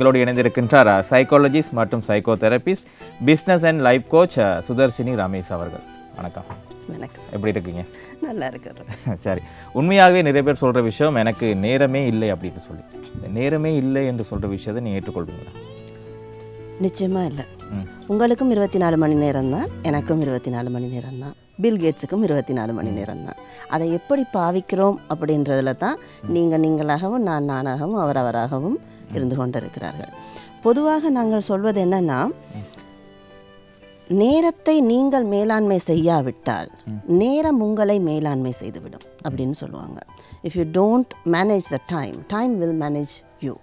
எங்களோடு இணைந்திருக்கின்றார் சைக்காலஜிஸ்ட் மற்றும் psychotherapist business and life coach Sudharshini Ramesh அவர்கள். வணக்கம். வணக்கம். எப்படி இருக்கீங்க? நல்லா இருக்கிறோம். சரி, உண்மையாகவே நிறைய பேர் சொல்கிற விஷயம் எனக்கு நேரமே இல்லை அப்படின்னு சொல்லி. நேரமே இல்லை என்று சொல்கிற விஷயத்தை நீ ஏற்றுக்கொள்வீங்களா? நிச்சயமாக இல்லை. உங்களுக்கும் 24 மணி நேரம் தான், எனக்கும் 24 மணி நேரம் தான், பில் கேட்ஸுக்கும் 24 மணி நேரம் தான். அதை எப்படி பாவிக்கிறோம் அப்படின்றதுல தான் நீங்களாகவும் நான் நானாகவும் அவரவராகவும் இருந்து கொண்டிருக்கிறார்கள். பொதுவாக நாங்கள் சொல்வது என்னன்னா, நேரத்தை நீங்கள் மேலாண்மை செய்யாவிட்டால் நேரம் உங்களை மேலாண்மை செய்துவிடும் அப்படின்னு சொல்லுவாங்க. If you don't manage the time will manage you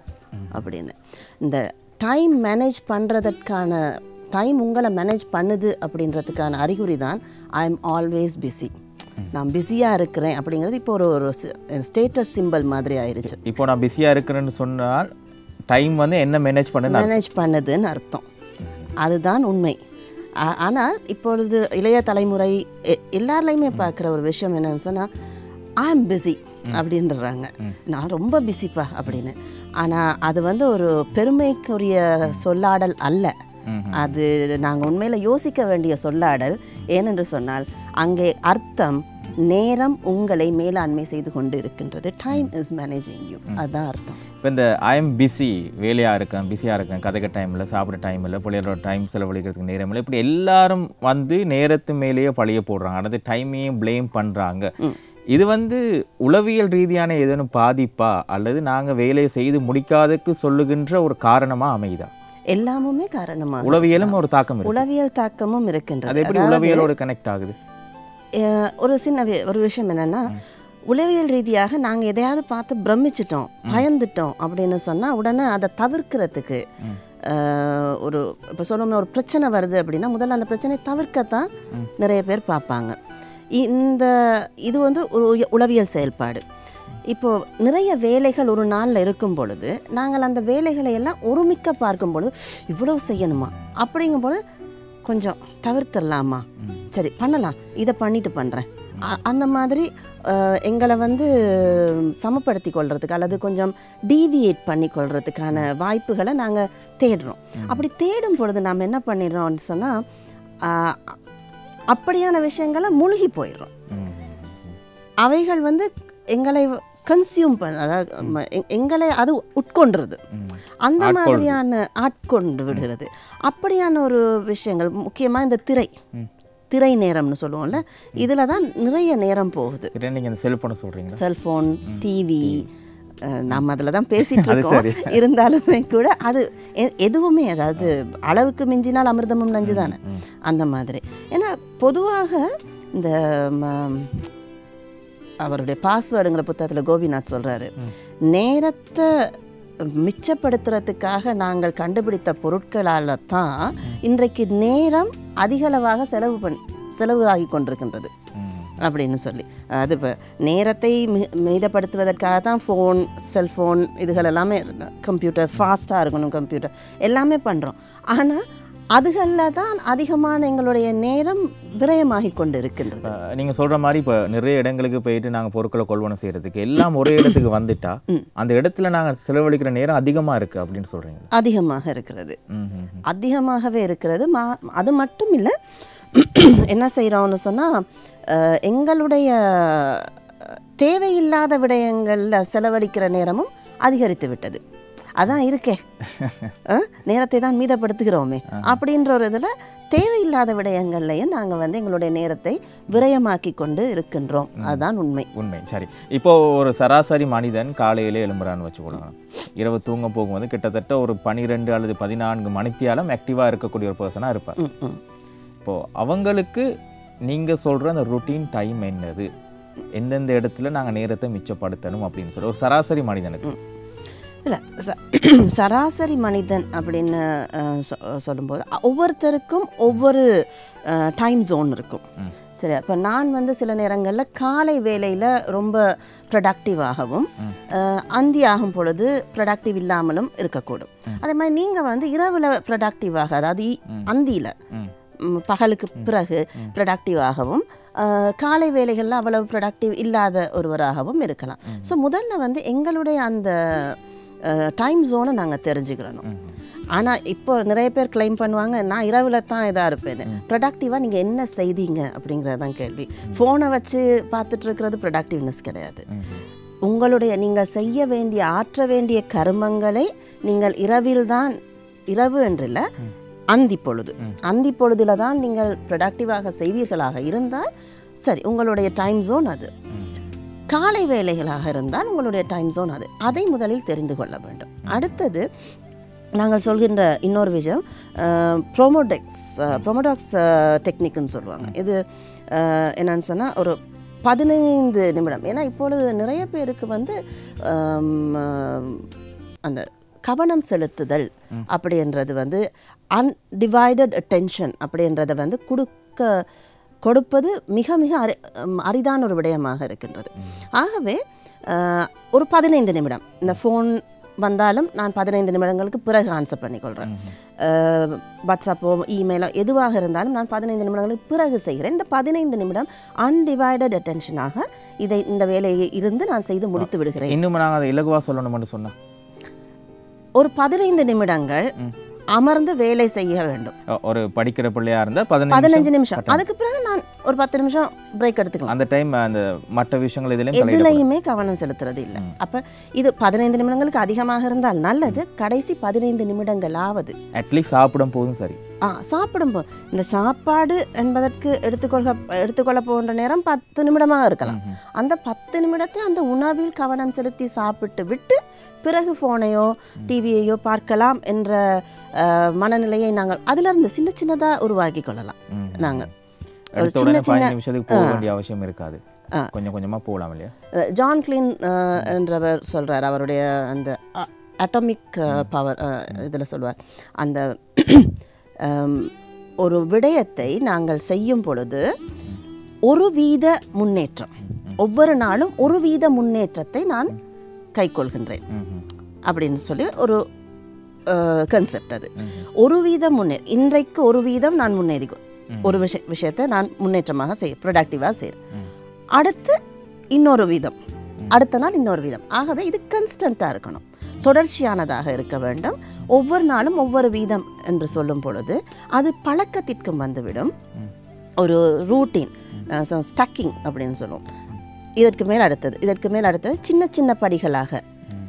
அப்படின்னு. இந்த டைம் மேனேஜ் பண்ணுறதுக்கான டைம் உங்களை மேனேஜ் பண்ணுது அப்படின்றதுக்கான அறிகுறி தான் ஐ எம் ஆல்வேஸ் பிஸி. நான் பிஸியாக இருக்கிறேன் அப்படிங்கிறது இப்போ ஒரு ஸ்டேட்டஸ் சிம்பிள் மாதிரி ஆயிடுச்சு. இப்போ நான் பிஸியாக இருக்கிறேன்னு சொன்னால் டைம் வந்து என்ன மேனேஜ் பண்ணுதுன்னு அர்த்தம். அதுதான் உண்மை. ஆனால் இப்பொழுது இளைய தலைமுறை எல்லாருலையுமே பார்க்குற ஒரு விஷயம் என்னன்னு சொன்னால், ஐ எம் பிஸி அப்படின்றாங்க. நான் ரொம்ப பிஸிப்பா அப்படின்னு. ஆனால் அது வந்து ஒரு பெருமைக்குரிய சொல்லாடல் அல்ல. அது நாங்கள் உண்மையில் யோசிக்க வேண்டிய சொல்லாடல். ஏனென்று சொன்னால் அங்கே அர்த்தம் நேரம் உங்களை மேலாண்மை செய்து கொண்டு இருக்கின்றது. டைம் இஸ் மேனேஜிங் யூ, அதுதான் அர்த்தம். இப்போ இந்த ஐ எம் பிஸி, வேலையாக இருக்கேன், பிஸியாக இருக்கேன், கதைக்க டைம் இல்லை, சாப்பிட்ற டைம் இல்லை, பிள்ளைகளோட டைம் செலவழிக்கிறதுக்கு நேரம் இல்லை, இப்படி எல்லாரும் வந்து நேரத்து மேலேயே பழிய போடுறாங்க, அடுத்து டைமையும் ப்ளேம் பண்ணுறாங்க. இது வந்து உளவியல் ரீதியான ஏதேனும் பாதிப்பா அல்லது நாங்கள் வேலையை செய்து முடிக்காததுக்கு சொல்லுகின்ற ஒரு காரணமாக அமையுதா? எல்லாமுமே காரணமாக. உளவியலும் ஒரு தாக்கம், உளவியல் தாக்கமும் இருக்கின்றது. அது எப்படி உளவியலோடு கனெக்ட் ஆகுது? ஒரு சின்ன ஒரு விஷயம் என்னென்னா, உளவியல் ரீதியாக நாங்கள் எதையாவது பார்த்து பிரமிச்சிட்டோம், பயந்துட்டோம் அப்படின்னு சொன்னால் உடனே அதை தவிர்க்கிறதுக்கு ஒரு இப்போ சொல்லணும், ஒரு பிரச்சனை வருது அப்படின்னா முதல்ல அந்த பிரச்சனையை தவிர்க்கத்தான் நிறைய பேர் பார்ப்பாங்க. இது வந்து ஒரு உளவியல் செயல்பாடு. இப்போது நிறைய வேலைகள் ஒரு நாளில் இருக்கும் பொழுது நாங்கள் அந்த வேலைகளை எல்லாம் ஒருமிக்க பார்க்கும் பொழுது இவ்வளவு செய்யணுமா அப்படிங்கும் பொழுது கொஞ்சம் தவிர்த்துடலாமா, சரி பண்ணலாம், இதை பண்ணிட்டு பண்ணுறேன், அந்த மாதிரி எங்களை வந்து சமப்படுத்தி கொள்றதுக்கு அல்லது கொஞ்சம் டீவியேட் பண்ணி கொள்றதுக்கான வாய்ப்புகளை நாங்கள் தேடுறோம். அப்படி தேடும் பொழுது நாம் என்ன பண்ணிடுறோம்னு சொன்னால், அப்படியான விஷயங்களை மூழ்கி போயிடுறோம். அவைகள் வந்து எங்களை கன்சியூம் பண்ண, அதாவது எங்களை அது உட்கொண்டுருது, அந்த மாதிரியான ஆட்கொண்டு விடுகிறது. அப்படியான ஒரு விஷயங்கள் முக்கியமாக இந்த திரை நேரம்னு சொல்லுவோம்ல, இதில் தான் நிறைய நேரம் போகுது. நீங்கள் செல்ஃபோனை சொல்கிறீங்க, செல்ஃபோன், டிவி, நம்ம அதில் தான் பேசிகிட்டு இருக்கோம். இருந்தாலுமே கூட அது எதுவுமே, அதாவது அளவுக்கு மிஞ்சினால் அமிர்தமும் நஞ்சு தானே, அந்த மாதிரி. ஏன்னா பொதுவாக இந்த அவருடைய பாஸ்வேர்டுங்கிற புத்தகத்தில் கோபிநாத் சொல்கிறாரு, நேரத்தை மிச்சப்படுத்துறதுக்காக நாங்கள் கண்டுபிடித்த பொருட்களால் தான் இன்றைக்கு நேரம் அதிகளவாக செலவு ஆகி கொண்டிருக்கின்றது அப்படின்னு சொல்லி. அது இப்போ நேரத்தை மீதப்படுத்துவதற்காக தான் ஃபோன், செல்ஃபோன், இதுகள் எல்லாமே, கம்ப்யூட்டர் ஃபாஸ்ட்டாக இருக்கணும், கம்ப்யூட்டர் எல்லாமே பண்ணுறோம். ஆனால் அதுகளில் தான் அதிகமான எங்களுடைய நேரம் விரயமாகி கொண்டு இருக்கின்றது. நீங்கள் சொல்கிற மாதிரி இப்போ நிறைய இடங்களுக்கு போயிட்டு நாங்கள் பொருட்களை கொள்வனை செய்கிறதுக்கு எல்லாம் ஒரே இடத்துக்கு வந்துட்டா அந்த இடத்துல நாங்கள் செலவழிக்கிற நேரம் அதிகமாக இருக்குது அப்படின்னு சொல்கிறீங்க? அதிகமாக இருக்கிறது, அதிகமாகவே இருக்கிறது. அது மட்டும் இல்லை, என்ன செய்கிறோம்னு சொன்னால், எங்களுடைய தேவையில்லாத விடயங்களில் செலவழிக்கிற நேரமும் அதிகரித்து விட்டது. அதான் இருக்கே, நேரத்தை தான் மீதப்படுத்துகிறோமே அப்படின்ற ஒரு இதில் தேவையில்லாத விடயங்கள்லையும் நாங்கள் வந்து எங்களுடைய நேரத்தை விரயமாக்கி கொண்டு இருக்கின்றோம். அதுதான் உண்மை. சரி, இப்போது ஒரு சராசரி மனிதன் காலையிலே எழும்புறான்னு வச்சுக்கொள்ளலாம், இரவு தூங்க போகும்போது கிட்டத்தட்ட ஒரு 12 அல்லது 14 மணித்தியாலம் ஆக்டிவாக இருக்கக்கூடிய ஒரு பர்சனாக இருப்பார். இப்போது அவங்களுக்கு நீங்கள் சொல்கிற அந்த ரொட்டீன் டைம் என்னது, எந்தெந்த இடத்துல நாங்கள் நேரத்தை மிச்சப்படுத்தணும் அப்படின்னு சொல்லி ஒரு சராசரி மனிதனுக்கு? இல்லை, சராசரி மனிதன் அப்படின்னு சொல்லும்போது ஒவ்வொருத்தருக்கும் ஒவ்வொரு டைம் ஜோன் இருக்கும். சரி, அப்போ நான் வந்து சில நேரங்களில் காலை வேலையில் ரொம்ப ப்ரொடக்டிவாகவும் அந்தி ஆகும் பொழுது ப்ரொடக்டிவ் இல்லாமலும் இருக்கக்கூடும். அதே மாதிரி நீங்கள் வந்து இரவில் ப்ரொடக்டிவாக, அதாவது அந்தியில் பகலுக்கு பிறகு ப்ரொடக்டிவாகவும் காலை வேலைகளில் அவ்வளவு ப்ரொடக்டிவ் இல்லாத ஒருவராகவும் இருக்கலாம். ஸோ முதல்ல வந்து எங்களுடைய அந்த டைம் ஜோனை நாங்கள் தெரிஞ்சுக்கிறணும். ஆனால் இப்போ நிறைய பேர் கிளைம் பண்ணுவாங்க, நான் இரவில் தான் இதாக இருப்பேன். ப்ரொடக்டிவாக நீங்கள் என்ன செய்தீங்க அப்படிங்கிறது தான் கேள்வி. ஃபோனை வச்சு பார்த்துட்டு இருக்கிறது ப்ரொடக்டிவ்னஸ் கிடையாது. உங்களுடைய நீங்கள் செய்ய வேண்டிய ஆற்ற வேண்டிய கர்மங்களை நீங்கள் இரவு என்றில்லை, அந்தி பொழுதில் தான் நீங்கள் ப்ரொடக்டிவாக செய்வீர்களாக இருந்தால் சரி, உங்களுடைய டைம் ஜோன் அது. காலை வேலைகளாக இருந்தால் உங்களுடைய டைம் ஜோன் அது. அதை முதலில் தெரிந்து கொள்ள வேண்டும். அடுத்தது நாங்கள் சொல்கின்ற இன்னொரு விஷயம் ப்ரோமோடாக்ஸ் டெக்னிக்னு சொல்லுவாங்க. இது என்னன்னு சொன்னால் ஒரு 15 நிமிடம். ஏன்னா இப்பொழுது நிறைய பேருக்கு வந்து அந்த கவனம் செலுத்துதல் அப்படின்றது வந்து அன்டிவைடட் அட்டென்ஷன் அப்படின்றத வந்து கொடுப்பது மிக மிக அரிதான ஒரு விடயமாக இருக்கின்றது. ஆகவே ஒரு 15 நிமிடம் இந்த ஃபோன் வந்தாலும் நான் 15 நிமிடங்களுக்கு பிறகு ஆன்சர் பண்ணிக்கொள்கிறேன். வாட்ஸ்அப்போ இமெயிலோ எதுவாக இருந்தாலும் நான் 15 நிமிடங்களுக்கு பிறகு செய்கிறேன். இந்த 15 நிமிடம் அன்டிவைடட் அட்டென்ஷனாக இந்த வேலையை இருந்து நான் செய்து முடித்து விடுகிறேன். இன்னும் நாங்கள் அதை இலகுவாக சொல்லணும்னு சொன்னேன். ஒரு 15 நிமிடங்கள் அமர்ந்து வேலை செய்ய வேண்டும். ஒரு படிக்கிற பிள்ளையா இருந்தால் 15 நிமிஷம். அதுக்கு பிறகு நான் ஒரு 10 நிமிஷம் பிரேக் எடுத்துக்கலாம். அந்த டைம் அந்த மற்ற விஷயங்கள் எதுலையுமே கவனம் செலுத்துறது இல்லை. அப்போ இது 15 நிமிடங்களுக்கு அதிகமாக இருந்தால் நல்லது. கடைசி 15 நிமிடங்களாவது அட்லீஸ்ட் சாப்பிடும் போதும் சரி. சாப்பிடும் போது இந்த சாப்பாடு என்பதற்கு எடுத்துக்கொள்ள போகின்ற நேரம் 10 நிமிடமாக இருக்கலாம். அந்த 10 நிமிடத்தை அந்த உணவில் கவனம் செலுத்தி சாப்பிட்டு விட்டு பிறகு ஃபோனையோ டிவியையோ பார்க்கலாம் என்ற மனநிலையை நாங்கள் அதிலிருந்து சின்ன சின்னதாக உருவாக்கி கொள்ளலாம். நாங்கள் ஒரு சின்ன நிமிஷத்துக்கு போக வேண்டிய அவசியம் இருக்காது, கொஞ்சம் கொஞ்சமாக போகலாம் இல்லையா? ஜான் கிளீன் என்றவர் சொல்கிறார், அவருடைய அந்த அட்டாமிக் பவர் இதில் சொல்வார், அந்த ஒரு விடயத்தை நாங்கள் செய்யும் பொழுது 1% முன்னேற்றம், ஒவ்வொரு நாளும் 1% முன்னேற்றத்தை நான் கைக்கொள்கின்றேன் அப்படின்னு சொல்லி ஒரு கன்செப்ட். அது 1% இன்றைக்கு 1% நான் முன்னேறி ஒரு விஷயத்தை நான் முன்னேற்றமாக ப்ரொடக்டிவாக செய்கிறேன். அடுத்து இன்னொரு வீதம், அடுத்த நாள் இன்னொரு வீதம். ஆகவே இது கன்ஸ்டண்ட்டாக இருக்கணும், தொடர்ச்சியானதாக இருக்க வேண்டும். ஒவ்வொரு நாளும் ஒவ்வொரு வீதம் என்று சொல்லும் பொழுது அது பழக்கத்திற்கும் வந்துவிடும். ஒரு ரூட்டீன், ஸ்டக்கிங் அப்படின்னு சொல்லுவோம். இதற்கு மேல் அடுத்தது சின்ன சின்ன படிகளாக,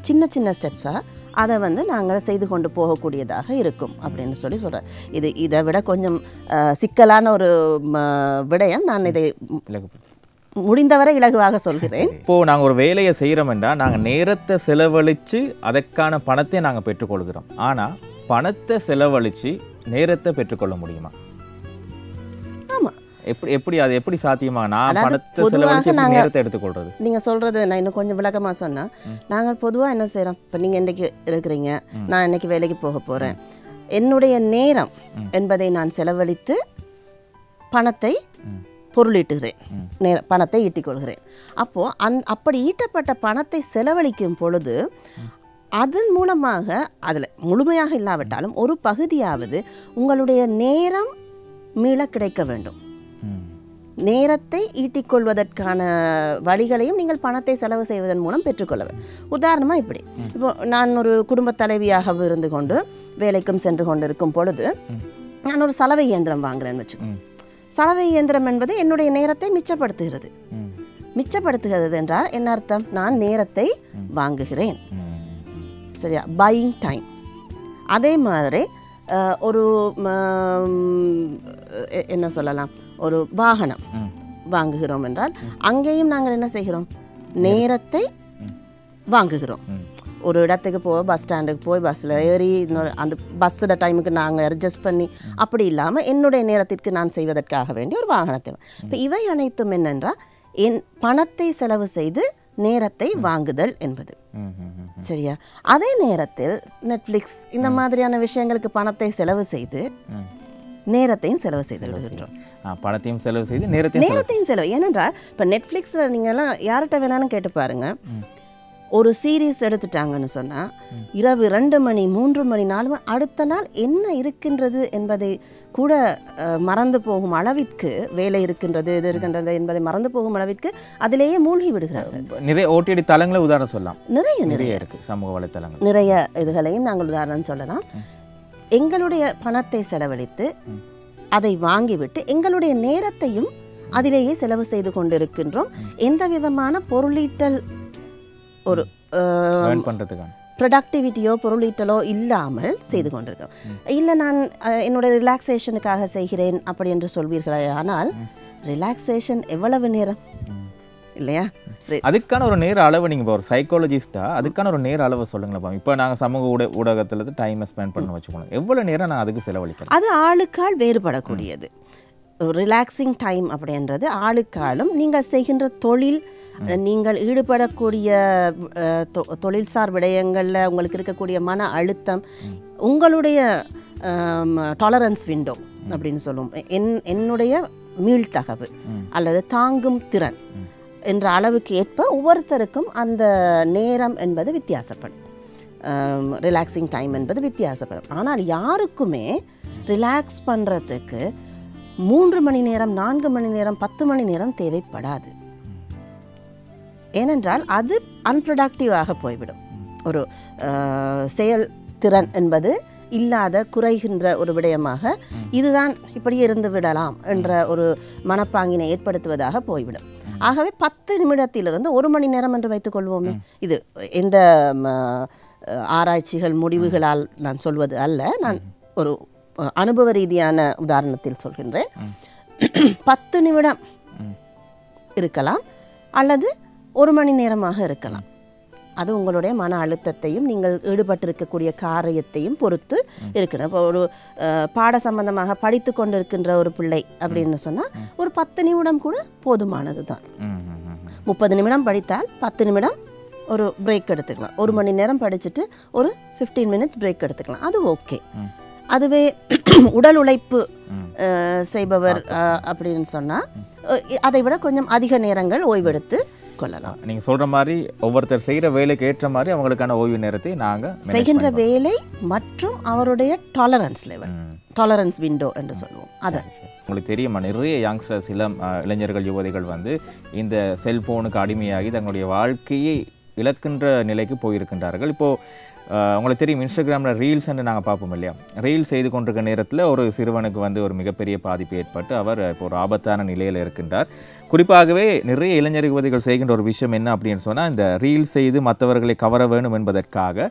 சின்ன சின்ன ஸ்டெப்ஸாக அதை வந்து நாங்கள் செய்து கொண்டு போகக்கூடியதாக இருக்கும் அப்படின்னு சொல்கிறேன். இதை விட கொஞ்சம் சிக்கலான ஒரு விடயம். நான் இதை முடிந்தவரை இலகுவாக சொல்கிறேன். இப்போது நாங்கள் ஒரு வேலையை செய்கிறோம் என்றால் நாங்கள் நேரத்தை செலவழித்து அதற்கான பணத்தை நாங்கள் பெற்றுக்கொள்கிறோம். ஆனால் பணத்தை செலவழித்து நேரத்தை பெற்றுக்கொள்ள முடியுமா? ஆமாம். அது எப்படி சாத்தியமா? நான் பணத்தை செலவழித்து நேரத்தை எடுத்துக்கொள்றது. நீங்கள் சொல்கிறது நான் இன்னும் கொஞ்சம் விளக்கமாக சொன்னால், நாங்கள் பொதுவாக என்ன செய்கிறோம், இப்போ நீங்கள் இன்றைக்கி இருக்கிறீங்க, நான் இன்றைக்கி வேலைக்கு போக போகிறேன், என்னுடைய நேரம் என்பதை நான் செலவழித்து பணத்தை பொருளீட்டுகிறேன், பணத்தை ஈட்டிக்கொள்கிறேன். அப்போது அப்படி ஈட்டப்பட்ட பணத்தை செலவழிக்கும் பொழுது அதன் மூலமாக, அதில் முழுமையாக இல்லாவிட்டாலும் ஒரு பகுதியாவது உங்களுடைய நேரம் மீள கிடைக்க வேண்டும். நேரத்தை ஈட்டிக்கொள்வதற்கான வழிகளையும் நீங்கள் பணத்தை செலவு செய்வதன் மூலம் பெற்றுக்கொள்ள வேண்டும். உதாரணமாக இப்படி, இப்போ நான் ஒரு குடும்ப தலைவியாக இருந்து கொண்டு வேலைக்கும் சென்று கொண்டு இருக்கும் பொழுது நான் ஒரு சலவை இயந்திரம் வாங்குறேன்னு வச்சுக்கோங்க. சலவை இயந்திரம் என்பது என்னுடைய நேரத்தை மிச்சப்படுத்துகிறது என்றால் என்ன அர்த்தம்? நான் நேரத்தை வாங்குகிறேன், சரியா? Buying time. அதே மாதிரி ஒரு என்ன சொல்லலாம், ஒரு வாகனம் வாங்குகிறோம் என்றால் அங்கேயும் நாங்கள் என்ன செய்கிறோம்? நேரத்தை வாங்குகிறோம். ஒரு இடத்துக்கு பஸ் ஸ்டாண்டுக்கு போய் பஸ்ஸில் ஏறி அந்த பஸ்ஸோட டைமுக்கு நாங்கள் அட்ஜஸ்ட் பண்ணி அப்படி இல்லாமல் என்னுடைய நேரத்திற்கு நான் செய்வதற்காக வேண்டிய ஒரு வாகனத்தை. இப்போ இவை அனைத்தும் என்னென்றால் என் பணத்தை செலவு செய்து நேரத்தை வாங்குதல் என்பது, சரியா? அதே நேரத்தில் நெட்ஃப்ளிக்ஸ் இந்த மாதிரியான விஷயங்களுக்கு பணத்தை செலவு செய்து நேரத்தையும் செலவு செய்து விடுகின்றோம். பணத்தையும் செலவு செய்து நேரத்தையும் செலவு. ஏனென்றால் இப்போ நெட்ஃப்ளிக்ஸில் நீங்கள்லாம் யார்கிட்ட வேணாலும் கேட்டு பாருங்கள், ஒரு சீரீஸ் எடுத்துட்டாங்கன்னு சொன்னால் இரவு 2 மணி 3 மணி 4 மணி அடுத்த நாள் என்ன இருக்கின்றது என்பதை கூட மறந்து போகும் அளவிற்கு வேலை இருக்கின்றது இது இருக்கின்றது என்பதை மறந்து போகும் அளவிற்கு அதிலேயே மூழ்கி விடுகிறார்கள். நிறைய ஓடிடி தளங்களை உதாரணம் சொல்லலாம். நிறைய இருக்குது சமூக வலைத்தளங்கள். நிறைய இதுகளையும் நாங்கள் உதாரணம் சொல்லலாம். எங்களுடைய பணத்தை செலவழித்து அதை வாங்கிவிட்டு எங்களுடைய நேரத்தையும் அதிலேயே செலவு செய்து கொண்டிருக்கின்றோம். எந்த விதமான பொருளீட்டல் ஒரு ப்ரொடக்டிவிட்டியோ பொருளீட்டலோ இல்லாமல் செய்து கொண்டிருக்கோம். இல்லை நான் என்னுடைய ரிலாக்ஸேஷனுக்காக செய்கிறேன் அப்படி என்று சொல்வீர்களே, ஆனால் ரிலாக்ஸேஷன் எவ்வளவு நேரம் இல்லையா? அதுக்கான ஒரு நேர அளவு நீங்கள் ஒரு சைக்காலஜிஸ்டா அதுக்கான ஒரு நேர அளவு சொல்லுங்களேன். இப்போ நாங்கள் சமூக ஊடகத்தில் டைமை ஸ்பெண்ட் பண்ண வச்சுக்கணும், எவ்வளோ நேரம் நான் அதுக்கு செலவழிக்கிறேன்? அது ஆளுக்கால் வேறுபடக்கூடியது. ரிலாக்ஸிங் டைம் அப்படின்றது ஆளுக்காலும் நீங்கள் செய்கின்ற தொழில், நீங்கள் ஈடுபடக்கூடிய தொழில்சார் விடயங்களில் உங்களுக்கு இருக்கக்கூடிய மன அழுத்தம், உங்களுடைய டாலரன்ஸ் விண்டோ அப்படின்னு சொல்லுவோம், என்னுடைய மீள்தகவு அல்லது தாங்கும் திறன் என்ற அளவுக்கு ஏற்ப ஒவ்வொருத்தருக்கும் அந்த நேரம் என்பது வித்தியாசப்படும். ரிலாக்ஸிங் டைம் என்பது வித்தியாசப்படும். ஆனால் யாருக்குமே ரிலாக்ஸ் பண்ணுறதுக்கு 3 மணி நேரம் 4 மணி நேரம் 10 மணி நேரம் தேவைப்படாது. ஏனென்றால் அது அன்ப்ரொடக்டிவாக போய்விடும். ஒரு செயல்திறன் என்பது இல்லாத குறைகின்ற ஒரு விடயமாக இதுதான் இப்படியே இருந்து விடலாம் என்ற ஒரு மனப்பாங்கினை ஏற்படுத்துவதாக போய்விடும். ஆகவே 10 நிமிடத்திலிருந்து 1 மணி நேரம் என்று வைத்துக்கொள்வோமே. இது எந்த ஆராய்ச்சிகள் முடிவுகளால் நான் சொல்வது அல்ல, நான் ஒரு அனுபவ ரீதியான உதாரணத்தில் சொல்கின்றேன். 10 நிமிடம் இருக்கலாம் அல்லது 1 மணி நேரமாக இருக்கலாம். அது உங்களுடைய மன அழுத்தத்தையும் நீங்கள் ஈடுபட்டிருக்கக்கூடிய காரியத்தையும் பொறுத்து இருக்கிற. இப்போ ஒரு பாட சம்பந்தமாக படித்து கொண்டிருக்கின்ற ஒரு பிள்ளை அப்படின்னு சொன்னால் ஒரு 10 நிமிடம் கூட போதுமானது தான். 30 நிமிடம் படித்தால் 10 நிமிடம் ஒரு பிரேக் எடுத்துக்கலாம். 1 மணி நேரம் படிச்சுட்டு ஒரு 15 மினிட்ஸ் பிரேக் எடுத்துக்கலாம். அது ஓகே. அதுவே உடல் உழைப்பு செய்பவர் அப்படின்னு சொன்னால் அதை விட கொஞ்சம் அதிக நேரங்கள் ஓய்வெடுத்து கொள்ளலாம். நீங்கள் சொல்கிற மாதிரி ஒவ்வொருத்தர் செய்கிற வேலைக்கு ஏற்ற மாதிரி அவங்களுக்கான ஓய்வு நேரத்தை நாங்கள் செய்கின்ற வேலை மற்றும் அவருடைய டாலரன்ஸ் லெவல், டாலரன்ஸ் விண்டோ என்று சொல்லுவோம். அதான் உங்களுக்கு தெரியுமா, நிறைய யங்ஸ்டர்ஸ் இளைஞர்கள் யுவதிகள் வந்து இந்த செல்ஃபோனுக்கு அடிமையாகி தங்களுடைய வாழ்க்கையை இழக்கின்ற நிலைக்கு போயிருக்கின்றார்கள். இப்போது உங்களுக்கு தெரியும், இன்ஸ்டாகிராமில் ரீல்ஸ் என்று நாங்கள் பார்ப்போம் இல்லையா? ரீல்ஸ் செய்து கொண்டிருக்க நேரத்தில் ஒரு சிறுவனுக்கு வந்து ஒரு மிகப்பெரிய பாதிப்பு ஏற்பட்டு அவர் இப்போ ஒரு ஆபத்தான நிலையில் இருக்கின்றார். குறிப்பாகவே நிறைய இளைஞர் யுவதிகள் செய்கின்ற ஒரு விஷயம் என்ன அப்படின்னு சொன்னால், இந்த ரீல்ஸ் செய்து மற்றவர்களை கவர வேணும் என்பதற்காக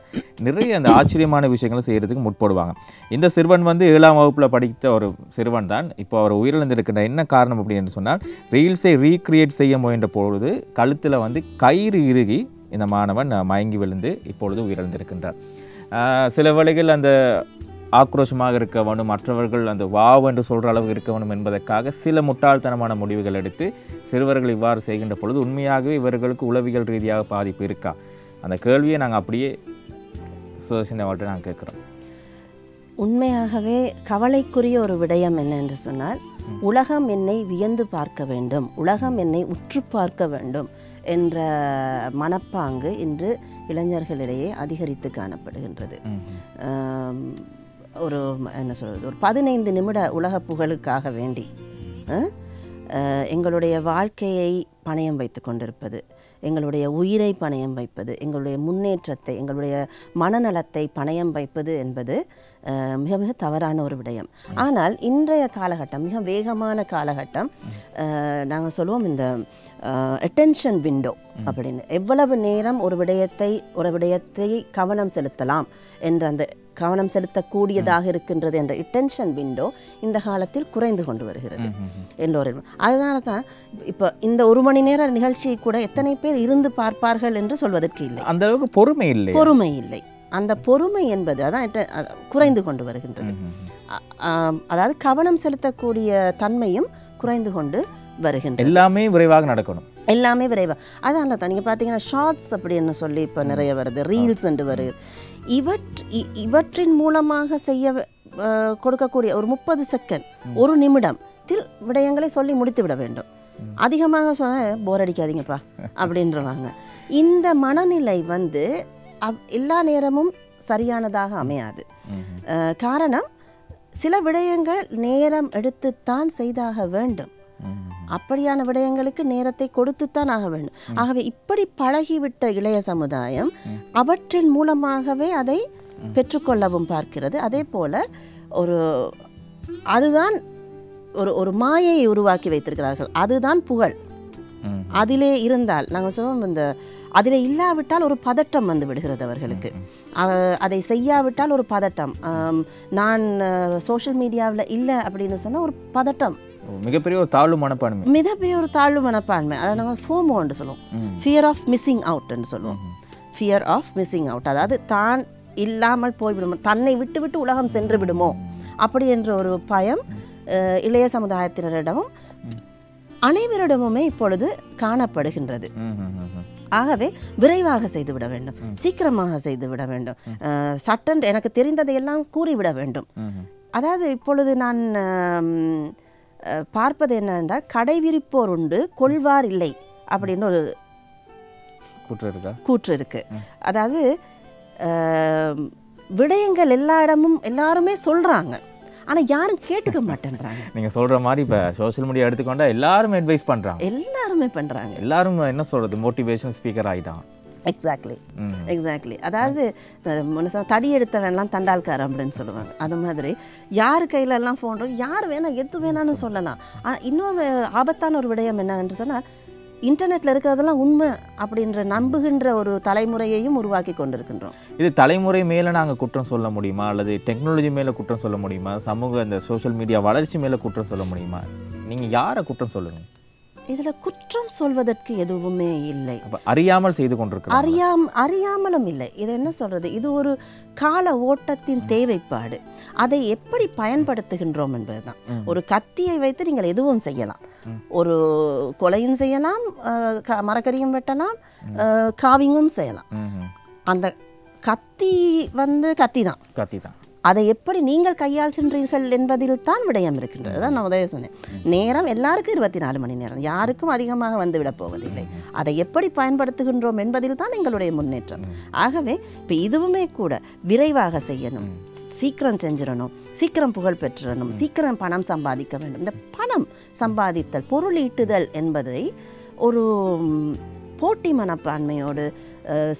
நிறைய அந்த ஆச்சரியமான விஷயங்களை செய்கிறதுக்கு முற்படுவாங்க. இந்த சிறுவன் வந்து 7ஆம் வகுப்பில் படித்த ஒரு சிறுவன் தான். இப்போ அவர் உயிரிழந்திருக்கின்ற என்ன காரணம் அப்படின்னு சொன்னால், ரீல்ஸை ரீக்ரியேட் செய்ய முயன்ற பொழுது கழுத்தில் வந்து கயிறு இறுகி இந்த மாணவன் மயங்கி விழுந்து இப்பொழுது உயிரிழந்திருக்கின்றார். சில வேளைகள் அந்த ஆக்ரோஷமாக இருக்க வேணும், மற்றவர்கள் அந்த வாவ் என்று சொல்கிற அளவு இருக்க வேணும் என்பதற்காக சில முட்டாள்தனமான முடிவுகள் எடுத்து சிறுவர்கள் இவ்வாறு செய்கின்ற பொழுது உண்மையாகவே இவர்களுக்கு உளவியல் ரீதியாக பாதிப்பு இருக்கா? அந்த கேள்வியை நாங்கள் அப்படியே சுதர்ஷினவாள்கிட்ட நாங்கள் கேட்குறோம். உண்மையாகவே கவலைக்குரிய ஒரு விடயம் என்ன என்று சொன்னால், உலகம் என்னை வியந்து பார்க்க வேண்டும், உலகம் என்னை உற்று பார்க்க வேண்டும் என்ற மனப்பாங்கு இன்று இளைஞர்களிடையே அதிகரித்து காணப்படுகின்றது. ஒரு என்ன சொல்கிறது, ஒரு 15 நிமிட உலக புகழுக்காக வேண்டி எங்களுடைய வாழ்க்கையை பணயம் வைத்து கொண்டிருப்பது, எங்களுடைய உயிரை பணயம் வைப்பது, எங்களுடைய முன்னேற்றத்தை, எங்களுடைய மனநலத்தை பணயம் வைப்பது என்பது மிக மிக தவறான ஒரு விடயம். ஆனால் இன்றைய காலகட்டம் மிக வேகமான காலகட்டம். நாங்கள் சொல்லுவோம் இந்த அட்டென்ஷன் விண்டோ அப்படின்னு, எவ்வளவு நேரம் ஒரு விடயத்தை கவனம் செலுத்தலாம் என்ற அந்த கவனம் செலுத்தக்கூடியதாக இருக்கின்றது என்ற அட்டென்ஷன் விண்டோ இந்த காலத்தில் குறைந்து கொண்டு வருகிறது எல்லோரும். அதனால தான் இப்போ இந்த 1 மணி நேர நிகழ்ச்சியை கூட எத்தனை பேர் இருந்து பார்ப்பார்கள் என்று சொல்வதற்கு இல்லை. அந்த அளவுக்கு பொறுமை இல்லை. அந்த பொறுமை என்பது அதான் குறைந்து கொண்டு வருகின்றது. அதாவது கவனம் செலுத்தக்கூடிய தன்மையும் குறைந்து கொண்டு வருகின்றது. எல்லாமே விரைவாக நடக்கணும், எல்லாமே விரைவாக. அதனால தான் நீங்கள் பார்த்தீங்கன்னா ஷார்ட்ஸ் அப்படின்னு சொல்லி இப்போ நிறைய வருது, ரீல்ஸ் என்று வருது. இவற்றின் மூலமாக செய்ய கொடுக்கக்கூடிய ஒரு 30 செகண்ட் 1 நிமிடத்தில் விடயங்களை சொல்லி முடித்து விட வேண்டும். அதிகமாக சொன்ன போர் அடிக்காதீங்கப்பா அப்படின்றவாங்க. இந்த மனநிலை வந்து எல்லா நேரமும் சரியானதாக அமையாது. காரணம், சில விடயங்கள் நேரம் எடுத்துத்தான் செய்தாக வேண்டும். அப்படியான விடயங்களுக்கு நேரத்தை கொடுத்துத்தான் ஆக வேண்டும். ஆகவே இப்படி பழகிவிட்ட இளைய சமுதாயம் அவற்றின் மூலமாகவே அதை பெற்றுக்கொள்ளவும் பார்க்கிறது. அதே போல அதுதான் ஒரு மாயையை உருவாக்கி வைத்திருக்கிறார்கள். அதுதான் புகழ். அதிலே இருந்தால் நாங்கள் சொல்லுவோம், அதிலே இல்லாவிட்டால் ஒரு பதட்டம் வந்து விடுகிறது அவர்களுக்கு. அதை செய்யாவிட்டால் ஒரு பதட்டம். நான் சோஷியல் மீடியாவில் இல்லை அப்படின்னு சொன்னால் ஒரு பதட்டம், மிகப்பெரிய ஒரு தாழ்வு மனப்பான்மை, மிகப்பெரிய ஒரு தாழ்வு மனப்பான்மை. அதை நாங்கள் ஃபோமோன்னு சொல்லுவோம், ஃபியர் ஆஃப் மிஸ்ஸிங் அவுட்ன்னு சொல்லுவோம். ஃபியர் ஆஃப் மிஸ்ஸிங் அவுட், அதாவது தான் இல்லாமல் போய்விடுமோ, தன்னை விட்டு விட்டு உலகம் சென்று விடுமோ அப்படி என்ற ஒரு பயம் இளைய சமுதாயத்தினரிடமும் அனைவரிடமுமே இப்பொழுது காணப்படுகின்றது. ஆகவே விரைவாக செய்துவிட வேண்டும், சீக்கிரமாக செய்துவிட வேண்டும், சட்டன் எனக்கு தெரிந்ததையெல்லாம் கூறிவிட வேண்டும். அதாவது இப்பொழுது நான் பார்ப்பது என்னவென்றால், கடை விரிப்போர் உண்டு கொள்வார் இல்லை அப்படின்னு ஒரு கூற்று இருக்கு. அதாவது விடயங்கள் எல்லா இடமும் எல்லாருமே சொல்றாங்க, ஆனால் யாரும் கேட்டுக்க மாட்டேன்றாங்க. நீங்கள் சொல்கிற மாதிரி இப்போ சோஷியல் மீடியா எடுத்துக்கொண்டா எல்லாரும் அட்வைஸ் பண்ணுறாங்க, எல்லாருமே பண்ணுறாங்க, எல்லாரும் என்ன சொல்கிறது மோட்டிவேஷன் ஸ்பீக்கர் ஆகிட்டான். எக்ஸாக்ட்லி. அதாவது தடி எடுத்தவன்லாம் தண்டால்காரன் அப்படின்னு சொல்லுவாங்க. அது மாதிரி யார் கையிலெல்லாம் ஃபோன், யார் வேணால் எது வேணான்னு சொல்லலாம். ஆனால் இன்னொரு ஆபத்தான ஒரு விடயம் என்னன்னு சொன்னால், இன்டர்நெட்டில் இருக்கிறதெல்லாம் உண்மை அப்படின்ற நம்புகின்ற ஒரு தலைமுறையையும் உருவாக்கி கொண்டிருக்கின்றோம். இது தலைமுறை மேலே நாங்கள் குற்றம் சொல்ல முடியுமா, அல்லது டெக்னாலஜி மேலே குற்றம் சொல்ல முடியுமா, சமூக இந்த சோஷியல் மீடியா வளர்ச்சி மேலே குற்றம் சொல்ல முடியுமா? நீங்கள் யாரை குற்றம் சொல்லுங்கள்? இதில் குற்றம் சொல்வதற்கு எதுவுமே இல்லை. அறியாமல் செய்து கொண்டிருக்கிறோம். அறியாமலும் இல்லை. இது என்ன சொல்றது, இது ஒரு கால ஓட்டத்தின் தேவைப்பாடு. அதை எப்படி பயன்படுத்துகின்றோம் என்பதுதான். ஒரு கத்தியை வைத்து நீங்கள் எதுவும் செய்யலாம், ஒரு கொலையும் செய்யலாம், மரக்கறியும் வெட்டலாம், காவிங்கும் செய்யலாம். அந்த கத்தி கத்தி தான். அதை எப்படி நீங்கள் கையாள்கின்றீர்கள் என்பதில் தான் விடயம் இருக்கின்றது. தான் நான் உதவி சொன்னேன், நேரம் எல்லாருக்கும் 24 மணி நேரம், யாருக்கும் அதிகமாக வந்துவிடப் போவதில்லை. அதை எப்படி பயன்படுத்துகின்றோம் என்பதில் தான் எங்களுடைய முன்னேற்றம். ஆகவே இப்போ இதுவுமே கூட விரைவாக செய்யணும், சீக்கிரம் செஞ்சிடணும், சீக்கிரம் புகழ் பெற்றிடணும், சீக்கிரம் பணம் சம்பாதிக்க வேண்டும். இந்த பணம் சம்பாதித்தல், பொருள் ஈட்டுதல் என்பதை ஒரு போட்டி மனப்பான்மையோடு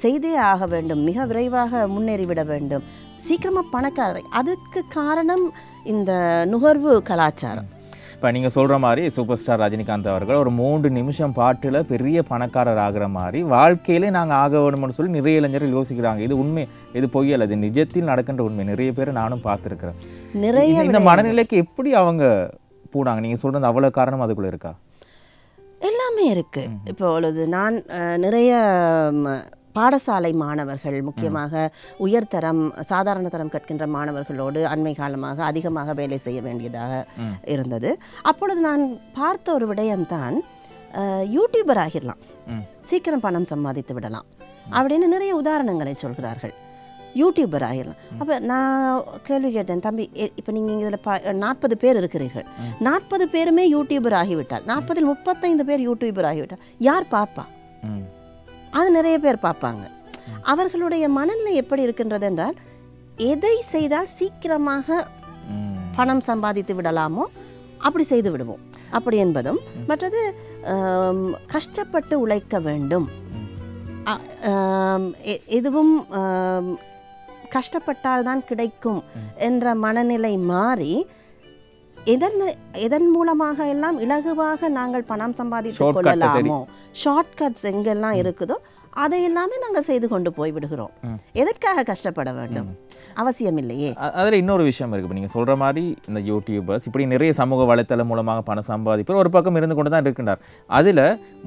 செய்தே ஆக வேண்டும், மிக விரைவாக முன்னேறிவிட வேண்டும், சீக்கிரமாக பணக்காரர். அதுக்கு காரணம் இந்த நுகர்வு கலாச்சாரம். இப்போ நீங்கள் சொல்கிற மாதிரி சூப்பர் ஸ்டார் ரஜினிகாந்த் அவர்கள் ஒரு 3 நிமிஷம் பாட்டில் பெரிய பணக்காரர் ஆகிற மாதிரி வாழ்க்கையிலே நாங்கள் ஆக வேணும்னு சொல்லி நிறைய இளைஞர்கள் யோசிக்கிறாங்க. இது உண்மை, இது பொய்யல், அது நிஜத்தில் நடக்கின்ற உண்மை. நிறைய பேர் நானும் பார்த்துருக்கிறேன். நிறைய இந்த மனநிலைக்கு எப்படி அவங்க போனாங்க? நீங்கள் சொல்கிறது அவ்வளோ காரணம் அதுக்குள்ளே இருக்கா? எல்லாமே இருக்குது. இப்பொழுது நான் நிறைய பாடசாலை மாணவர்கள், முக்கியமாக உயர்தரம் சாதாரண தரம் கற்கின்ற மாணவர்களோடு அண்மை காலமாக அதிகமாக வேலை செய்ய வேண்டியதாக இருந்தது. அப்பொழுது நான் பார்த்த ஒரு விடயம்தான், யூடியூபர் ஆகிடலாம், சீக்கிரம் பணம் சம்பாதித்து விடலாம் அப்படின்னு நிறைய உதாரணங்களை சொல்கிறார்கள். யூடியூபர் ஆகிடலாம். அப்போ நான் கேள்வி கேட்டேன், தம்பி இப்போ நீங்கள் இதில் 40 பேர் இருக்கிறீர்கள், 40 பேருமே யூடியூபர் ஆகிவிட்டால், 40இல் 35 பேர் யூடியூபர் ஆகிவிட்டால் யார் பார்ப்பா? அது நிறைய பேர் பார்ப்பாங்க. அவர்களுடைய மனநிலை எப்படி இருக்கின்றது என்றால், எதை செய்தால் சீக்கிரமாக பணம் சம்பாதித்து விடலாமோ அப்படி செய்து விடுவோம் அப்படி என்பதும், மற்றது கஷ்டப்பட்டு உழைக்க வேண்டும், எதுவும் கஷ்டப்பட்டால் தான் கிடைக்கும் என்ற மனநிலை மாறி, எதன் மூலமாக எல்லாம் இலகுவாக நாங்கள் பணம் சம்பாதித்துக் கொள்ளலாமோ, ஷார்ட்கட்ஸ் எங்கெல்லாம் இருக்குதோ அதை எல்லாமே நாங்கள் செய்து கொண்டு போய் விடுகிறோம். எதற்காக கஷ்டப்பட வேண்டும்? அவசியம் இல்லையே. அதில் இன்னொரு விஷயம் இருக்குது. இப்போ நீங்கள் சொல்கிற மாதிரி இந்த யூடியூபர்ஸ் இப்படி நிறைய சமூக வலைத்தளம் மூலமாக பணம் சம்பாதிப்பவர் ஒரு பக்கம் இருந்து கொண்டு தான் இருக்கின்றார். அதில்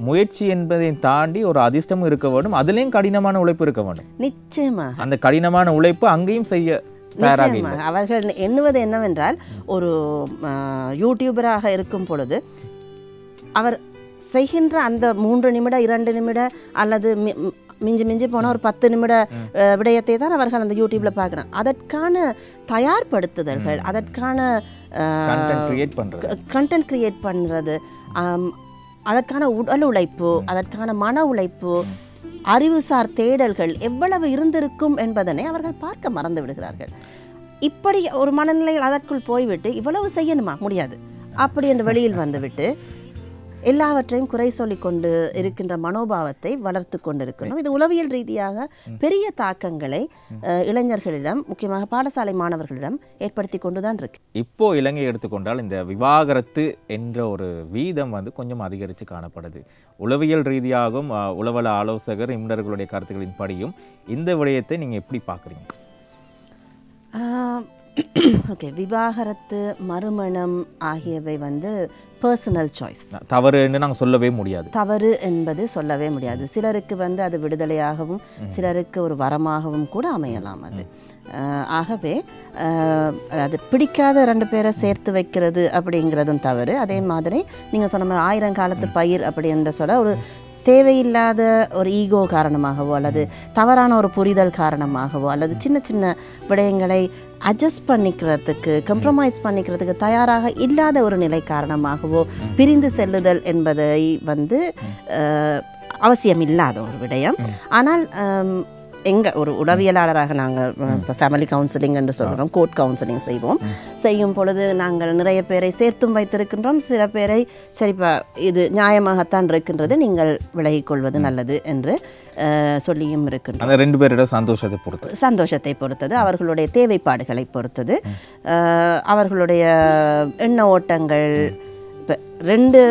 முயற்சி என்பதை தாண்டி ஒரு அதிர்ஷ்டமும் இருக்க வேண்டும், அதுலேயும் கடினமான உழைப்பு இருக்க வேண்டும். நிச்சயமாக அந்த கடினமான உழைப்பு அங்கேயும் செய்ய அவர்கள் எண்ணுவது என்னவென்றால், ஒரு யூடியூபராக இருக்கும் பொழுது அவர் செய்கின்ற அந்த 3 நிமிட 2 நிமிட அல்லது மிஞ்சி போனால் ஒரு 10 நிமிட விடயத்தை தான் அவர்கள் அந்த யூடியூப்பில் பார்க்குறாங்க. அதற்கான தயார்படுத்துதல்கள், அதற்கான கண்டென்ட் கிரியேட் பண்ணுறது, அதற்கான உடல் உழைப்பு, அதற்கான மன உழைப்பு, அறிவுசார் தேடல்கள் எவ்வளவு இருந்திருக்கும் என்பதனை அவர்கள் பார்க்க மறந்து விடுகிறார்கள். இப்படி ஒரு மனநிலையில் அதற்குள் போய்விட்டு இவ்வளவு செய்யணுமா, முடியாது அப்படி என்ற வெளியில் வந்துவிட்டு எல்லாவற்றையும் குறை சொல்லி கொண்டு இருக்கின்ற மனோபாவத்தை வளர்த்து கொண்டிருக்கணும். இது உளவியல் ரீதியாக பெரிய தாக்கங்களை இளைஞர்களிடம், முக்கியமாக பாடசாலை மாணவர்களிடம் ஏற்படுத்தி கொண்டுதான் இருக்கு. இப்போ இலங்கை எடுத்துக்கொண்டால் இந்த விவாகரத்து என்ற ஒரு வீதம் வந்து கொஞ்சம் அதிகரித்து காணப்படுது. உளவியல் ரீதியாகவும் உளவல ஆலோசகர் நிபுணர்களுடைய கருத்துக்களின் படியும் இந்த விடயத்தை நீங்கள் எப்படி பார்க்குறீங்க? ஓகே, விவாகரத்து, மறுமணம் ஆகியவை வந்து பர்சனல் சாய்ஸ். தவறு என்று நாங்கள் சொல்லவே முடியாது. தவறு என்பது சொல்லவே முடியாது. சிலருக்கு வந்து அது விடுதலையாகவும் சிலருக்கு ஒரு வரமாகவும் கூட அமையலாம் அது. ஆகவே அது பிடிக்காத 2 பேரை சேர்த்து வைக்கிறது அப்படிங்கிறதும் தவறு. அதே மாதிரி நீங்கள் சொன்ன மாதிரி 1000 காலத்து பயிர் அப்படி என்று சொல்ல ஒரு தேவையில்லாத ஒரு ஈகோ காரணமாகவோ அல்லது தவறான ஒரு புரிதல் காரணமாகவோ அல்லது சின்ன சின்ன விடயங்களை அட்ஜஸ்ட் பண்ணிக்கிறதுக்கு, கம்ப்ரமைஸ் பண்ணிக்கிறதுக்கு தயாராக இல்லாத ஒரு நிலை காரணமாகவோ பிரிந்து செல்லுதல் என்பதை வந்து அவசியம் இல்லாத ஒரு விடயம். ஆனால் எங்கள் ஒரு உளவியலாளராக நாங்கள் இப்போ ஃபேமிலி கவுன்சிலிங் என்று சொல்கிறோம், கோர்ட் கவுன்சிலிங் செய்யும் பொழுது நாங்கள் நிறைய பேரை சேர்த்தும் வைத்திருக்கின்றோம். சில பேரை சரிப்பா இது நியாயமாகத்தான் இருக்கின்றது, நீங்கள் விலகிக்கொள்வது நல்லது என்று சொல்லியும் இருக்கின்றோம். அந்த 2 பேரோட சந்தோஷத்தை பொறுத்தது, அவர்களுடைய தேவைப்பாடுகளை பொறுத்தது, அவர்களுடைய எண்ண ஓட்டங்கள். இப்போ 2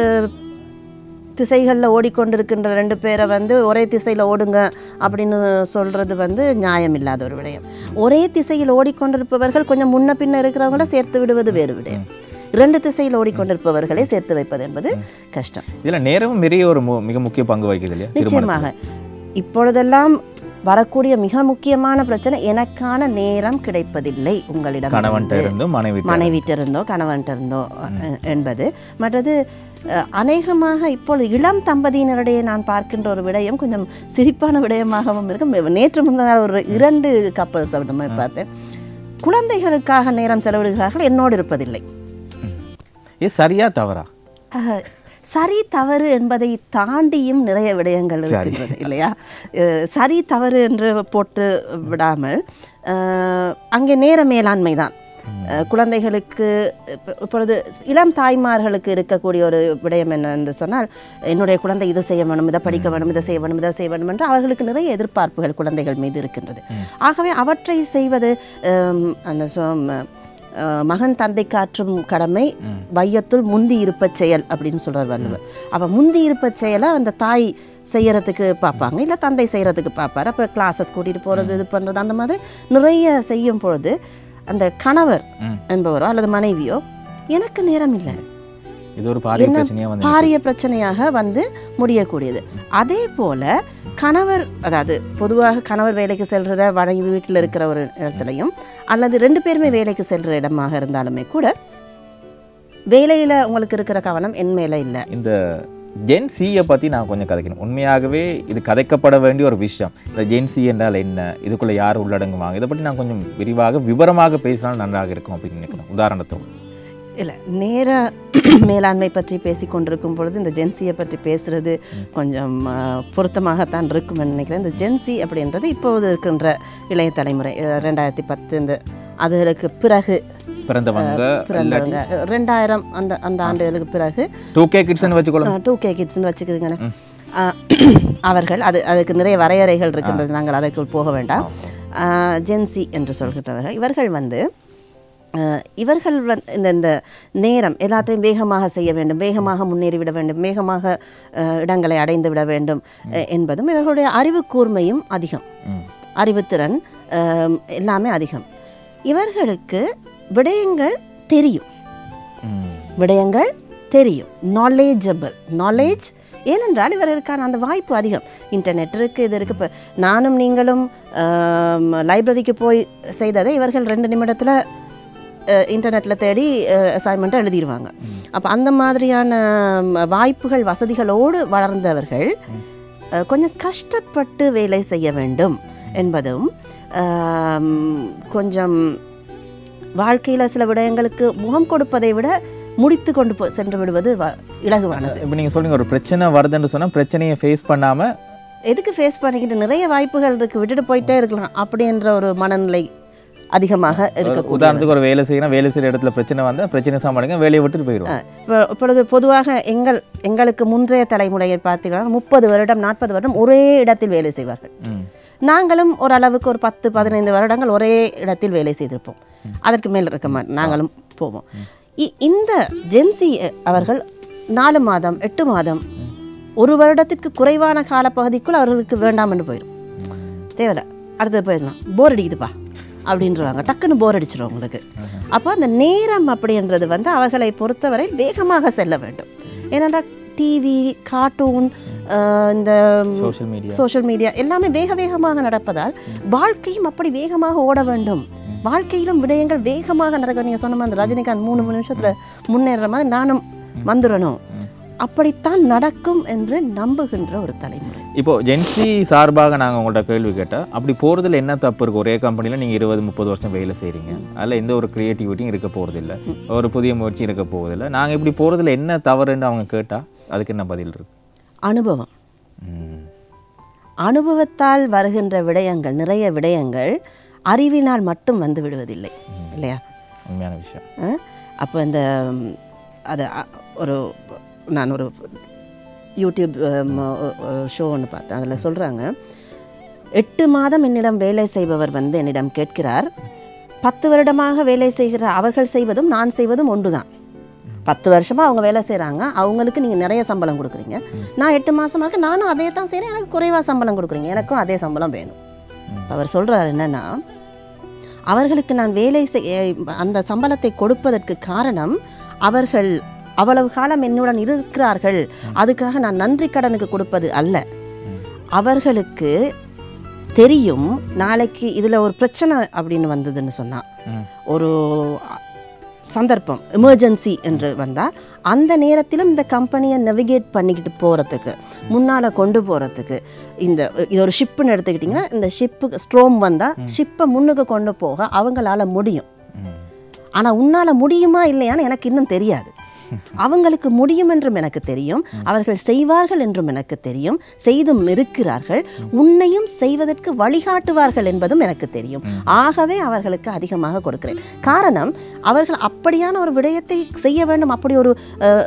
திசைகளில் ஓடிக்கொண்டிருக்கின்ற 2 பேரை வந்து ஒரே திசையில் ஓடுங்க அப்படின்னு சொல்கிறது வந்து நியாயம் இல்லாத ஒரு விடயம். ஒரே திசையில் ஓடிக்கொண்டிருப்பவர்கள் கொஞ்சம் முன்ன பின்ன இருக்கிறவங்கள சேர்த்து விடுவது வேறு விடயம். 2 திசையில் ஓடிக்கொண்டிருப்பவர்களை சேர்த்து வைப்பது என்பது கஷ்டம். இதில் நேரமும் நிறைய ஒரு மிக முக்கிய பங்கு வகிக்குது இல்லையா? நிச்சயமாக. இப்பொழுதெல்லாம் வரக்கூடிய மிக முக்கியமான பிரச்சனை, எனக்கான நேரம் கிடைப்பதில்லை உங்களிடம், மனைவிட்டிருந்தோ கணவன்கிட்டிருந்தோ என்பது. மற்றது அநேகமாக இப்பொழுது இளம் தம்பதியினரிடையே நான் பார்க்கின்ற ஒரு விடயம் கொஞ்சம் சிரிப்பான விடயமாகவும் இருக்கும். நேற்று முந்தின ஒரு 2 கப்பல்ஸ் அப்படிமா பார்த்தேன், குழந்தைகளுக்காக நேரம் செலவிடுகிறார்கள், என்னோடு இருப்பதில்லை. சரியா தவறா? சரி தவறு என்பதை தாண்டியும் நிறைய விடயங்கள் இருக்கின்றது இல்லையா? சரி தவறு என்று போட்டு விடாமல் அங்கே நேர மேலாண்மை தான். குழந்தைகளுக்கு இப்பொழுது இளம் தாய்மார்களுக்கு இருக்கக்கூடிய ஒரு விடயம் என்னென்று சொன்னால், என்னுடைய குழந்தை இதை செய்ய வேணும், இதை படிக்க வேணும், இதை செய்ய வேணும், இதை செய்ய வேணும் என்று அவர்களுக்கு நிறைய எதிர்பார்ப்புகள் குழந்தைகள் மீது இருக்கின்றது. ஆகவே அவற்றை செய்வது அந்த மகன் தந்தை காற்றும் கடமை வையத்துள் முந்தி இருப்ப செயல் அப்படின்னு சொல்கிறார் வள்ளுவர். அப்போ முந்தி இருப்ப செயலை அந்த தாய் செய்யறதுக்கு பார்ப்பாங்க, இல்லை தந்தை செய்கிறதுக்கு பார்ப்பார். அப்போ கிளாஸஸ் கூட்டிகிட்டு போகிறது, இது பண்ணுறது, அந்த மாதிரி நிறைய செய்யும் பொழுது அந்த கணவர் என்பவரோ அல்லது மனைவியோ எனக்கு நேரம் இல்லை, இது ஒரு பாரிய பிரச்சனையாக வந்து முடியக்கூடியது. அதே போல் கணவர், அதாவது பொதுவாக கணவர் வேலைக்கு செல்கிற மனைவி வீட்டில் இருக்கிற ஒரு இடத்துலையும் அல்லது 2 பேருமே வேலைக்கு செல்கிற இடமாக இருந்தாலுமே கூட வேலையில் உங்களுக்கு இருக்கிற கவனம் என் மேலே இல்லை. இந்த ஜென்சியை பற்றி நான் கொஞ்சம் கதைக்கணும். உண்மையாகவே இது கதைக்கப்பட வேண்டிய ஒரு விஷயம். இந்த ஜென்சி என்றால் என்ன, இதுக்குள்ளே யார் உள்ளடங்குவாங்க, இதை பற்றி நான் கொஞ்சம் விவரமாக பேசினால் நன்றாக இருக்கும் அப்படின்னு நினைக்கிறேன். உதாரணத்தோடு இல்லை, நேர மேலாண்மை பற்றி பேசி கொண்டிருக்கும் பொழுது இந்த ஜென்சியை பற்றி பேசுகிறது கொஞ்சம் பொருத்தமாகத்தான் இருக்கும்னு நினைக்கிறேன். இந்த ஜென்சி அப்படின்றது இப்போது இருக்கின்ற இளைய தலைமுறை 2010 இந்த அதுகளுக்கு பிறகு பிறந்தவங்க 2000 அந்த ஆண்டுகளுக்கு பிறகு 2K கிட்ஸ்னு வச்சுக்கிறீங்க. அவர்கள் அதுக்கு நிறைய வரையறைகள் இருக்கின்றது, நாங்கள் அதற்குள் போக வேண்டாம். ஜென்சி என்று சொல்கின்றவர்கள் இவர்கள் வந்து இந்த நேரம் எல்லாத்தையும் வேகமாக செய்ய வேண்டும், வேகமாக முன்னேறிவிட வேண்டும், வேகமாக இடங்களை அடைந்து விட வேண்டும் என்பதும், இவர்களுடைய அறிவு கூர்மையும் அதிகம், அறிவுத்திறன் எல்லாமே அதிகம். இவர்களுக்கு விடயங்கள் தெரியும், நாலேஜ். ஏனென்றால் இவர்களுக்கான அந்த வாய்ப்பு அதிகம். இன்டர்நெட் இருக்குது, இது இருக்குது. இப்போ நானும் நீங்களும் லைப்ரரிக்கு போய் செய்ததை இவர்கள் 2 நிமிடத்தில் இன்டர்நெட்டில் தேடி அசைன்மெண்ட்டை எழுதிடுவாங்க. அப்போ அந்த மாதிரியான வாய்ப்புகள் வசதிகளோடு வளர்ந்தவர்கள் கொஞ்சம் கஷ்டப்பட்டு வேலை செய்ய வேண்டும் என்பதும், கொஞ்சம் வாழ்க்கையில் சில விடயங்களுக்கு முகம் கொடுப்பதை விட முடித்து கொண்டு சென்று விடுவது இலகுவானது. இப்போ நீங்கள் சொல்லுங்கள், ஒரு பிரச்சனை வருதுன்னு சொன்னால் பிரச்சனையை ஃபேஸ் பண்ணாமல் எதுக்கு ஃபேஸ் பண்ணிக்கிட்டு நிறைய வாய்ப்புகள் இருக்குது, விட்டுட்டு போயிட்டே இருக்கலாம் அப்படின்ற ஒரு மனநிலை அதிகமாக இருக்கக்கூடிய. உதாரணத்துக்கு ஒரு வேலை செய்யணும், வேலை செய்கிற இடத்துல பிரச்சனை வந்தால் பிரச்சனை சமாளிக்க வேலையை விட்டுட்டு போயிடுவோம். இப்பொழுது பொதுவாக எங்களுக்கு முந்தைய தலைமுறையை பார்த்தீங்கன்னா 30 வருடம் 40 வருடம் ஒரே இடத்தில் வேலை செய்வார்கள். நாங்களும் ஓரளவுக்கு ஒரு 10-15 வருடங்கள் ஒரே இடத்தில் வேலை செய்திருப்போம். அதற்கு மேல் இருக்க நாங்களும் போவோம். இந்த ஜென்சி அவர்கள் 4 மாதம் 8 மாதம் 1 வருடத்திற்கு குறைவான காலப்பகுதிக்குள் அவர்களுக்கு வேண்டாம்னு போயிடும். தேவையில்லை, அடுத்தது போயிடலாம், போர் அடிக்குதுப்பா அப்படின்றவாங்க, டக்குன்னு போர் அடிச்சிடும் உங்களுக்கு. அப்போ அந்த நேரம் அப்படின்றது அவர்களை பொறுத்தவரை வேகமாக செல்ல வேண்டும். ஏனென்றால் டிவி, கார்ட்டூன், இந்த சோஷியல் மீடியா எல்லாமே வேகமாக நடப்பதால் வாழ்க்கையும் அப்படி வேகமாக ஓட வேண்டும். வாழ்க்கையிலும் விடயங்கள் வேகமாக நடக்க. நீங்கள் சொன்ன மாதிரி ரஜினிகாந்த் 3 நிமிஷத்தில் முன்னேற மாதிரி நானும் வந்துடணும், அப்படித்தான் நடக்கும் என்று நம்புகின்ற ஒரு தலைமுறை. இப்போ ஜென்சி சார்பாக நாங்கள் உங்கள்கிட்ட கேள்வி கேட்டால், அப்படி போகிறதுல என்ன தப்பு இருக்குது? ஒரே கம்பெனியில் நீங்கள் 20-30 வருஷம் வேலை செய்கிறீங்க, அதில் எந்த ஒரு க்ரியேட்டிவிட்டியும் இருக்க போகிறதில்ல, ஒரு புதிய முயற்சி இருக்க போவதில்லை. நாங்கள் இப்படி போகிறதுல என்ன தவறுன்னு அவங்க கேட்டால் அதுக்கு என்ன பதில் இருக்கு? அனுபவம். அனுபவத்தால் வருகின்ற விடயங்கள், நிறைய விடயங்கள் அறிவினால் மட்டும் வந்து விடுவதில்லை இல்லையா? உண்மையான விஷயம். அப்போ இந்த அது நான் ஒரு யூடியூப் ஷோ ஒன்று பார்த்தேன். அதில் சொல்கிறாங்க, 8 மாதம் என்னிடம் வேலை செய்பவர் என்னிடம் கேட்கிறார், 10 வருடமாக வேலை செய்கிற அவர்கள் செய்வதும் நான் செய்வதும் ஒன்று தான். 10 வருஷமாக அவங்க வேலை செய்கிறாங்க, அவங்களுக்கு நீங்கள் நிறைய சம்பளம் கொடுக்குறீங்க. நான் 8 மாதமாக இருக்கு, நானும் அதே தான் செய்கிறேன், எனக்கு குறைவாக சம்பளம் கொடுக்குறீங்க, எனக்கும் அதே சம்பளம் வேணும். அவர் சொல்கிறார் என்னென்னா, அவர்களுக்கு நான் வேலை அந்த சம்பளத்தை கொடுப்பதற்கு காரணம் அவர்கள் அவ்வளவு காலம் என்னுடன் இருக்கிறார்கள், அதுக்காக நான் நன்றி கடனுக்கு கொடுப்பது அல்ல. அவர்களுக்கு தெரியும் நாளைக்கு இதில் ஒரு பிரச்சனை அப்படின்னு வந்ததுன்னு சொன்னால், ஒரு சந்தர்ப்பம் எமர்ஜென்சி என்று வந்தால் அந்த நேரத்திலும் இந்த கம்பெனியை நெவிகேட் பண்ணிக்கிட்டு போகிறதுக்கு, முன்னால் கொண்டு போகிறதுக்கு, இது ஒரு ஷிப்புன்னு எடுத்துக்கிட்டிங்கன்னா, இந்த ஷிப்பு ஸ்ட்ரோம் வந்தால் ஷிப்பை முன்னுக்கு கொண்டு போக அவங்களால முடியும். ஆனால் உன்னால் முடியுமா இல்லையான்னு எனக்கு இன்னும் தெரியாது. அவங்களுக்கு முடியும் என்றும் எனக்கு தெரியும், அவர்கள் செய்வார்கள் என்றும் எனக்கு தெரியும், செய்தும் இருக்கிறார்கள், உன்னையும் செய்வதற்கு வழிகாட்டுவார்கள் என்பதும் எனக்கு தெரியும். ஆகவே அவர்களுக்கு அதிகமாக கொடுக்கிறேன். காரணம், அவர்கள் அப்படியான ஒரு விடயத்தை செய்ய வேண்டும், அப்படி ஒரு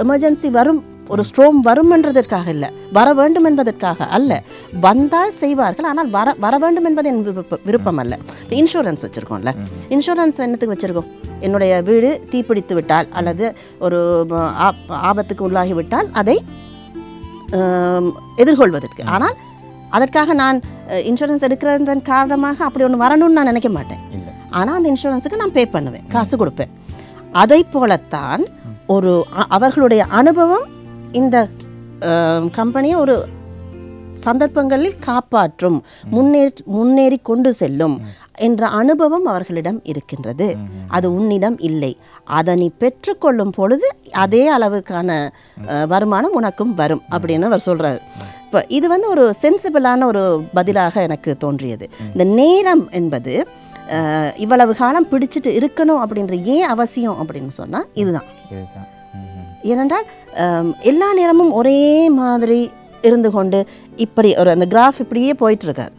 எமர்ஜென்சி வரும், ஒரு ஸ்ட்ரோம் வரும் என்றதற்காக இல்லை, வர வேண்டும் என்பதற்காக அல்ல. வந்தால் செய்வார்கள், ஆனால் வர வேண்டும் என்பது என் விருப்பம் அல்ல. இன்சூரன்ஸ் வச்சுருக்கோம்ல, இன்சூரன்ஸ் என்னத்துக்கு வச்சுருக்கோம்? என்னுடைய வீடு தீப்பிடித்து விட்டால் அல்லது ஒரு ஆபத்துக்கு உள்ளாகிவிட்டால் அதை எதிர்கொள்வதற்கு. ஆனால் அதற்காக நான் இன்சூரன்ஸ் எடுக்கிறதன் காரணமாக அப்படி ஒன்று வரணும்னு நான் நினைக்க மாட்டேன். ஆனால் அந்த இன்சூரன்ஸுக்கு நான் பே பண்ணுவேன், காசு கொடுப்பேன். அதை போலத்தான் அவர்களுடைய அனுபவம் இந்த கம்பெனியை ஒரு சந்தர்ப்பங்களில் காப்பாற்றும், முன்னேறி கொண்டு செல்லும் என்ற அனுபவம் அவர்களிடம் இருக்கின்றது. அது உன்னிடம் இல்லை. அதை நீ பெற்றுக்கொள்ளும் பொழுது அதே அளவுக்கான வருமானம் உனக்கும் வரும் அப்படின்னு அவர் சொல்கிறார். இப்போ இது ஒரு சென்சிபிளான ஒரு பதிலாக எனக்கு தோன்றியது. இந்த நேரம் என்பது இவ்வளவு காலம் பிடிச்சிட்டு இருக்கணும் அப்படின்ற ஏன் அவசியம் அப்படின்னு சொன்னால் இதுதான். ஏனென்றால் எல்லா நேரமும் ஒரே மாதிரி இருந்து கொண்டு இப்படி அந்த கிராஃப் இப்படியே போயிட்டு இருக்காது.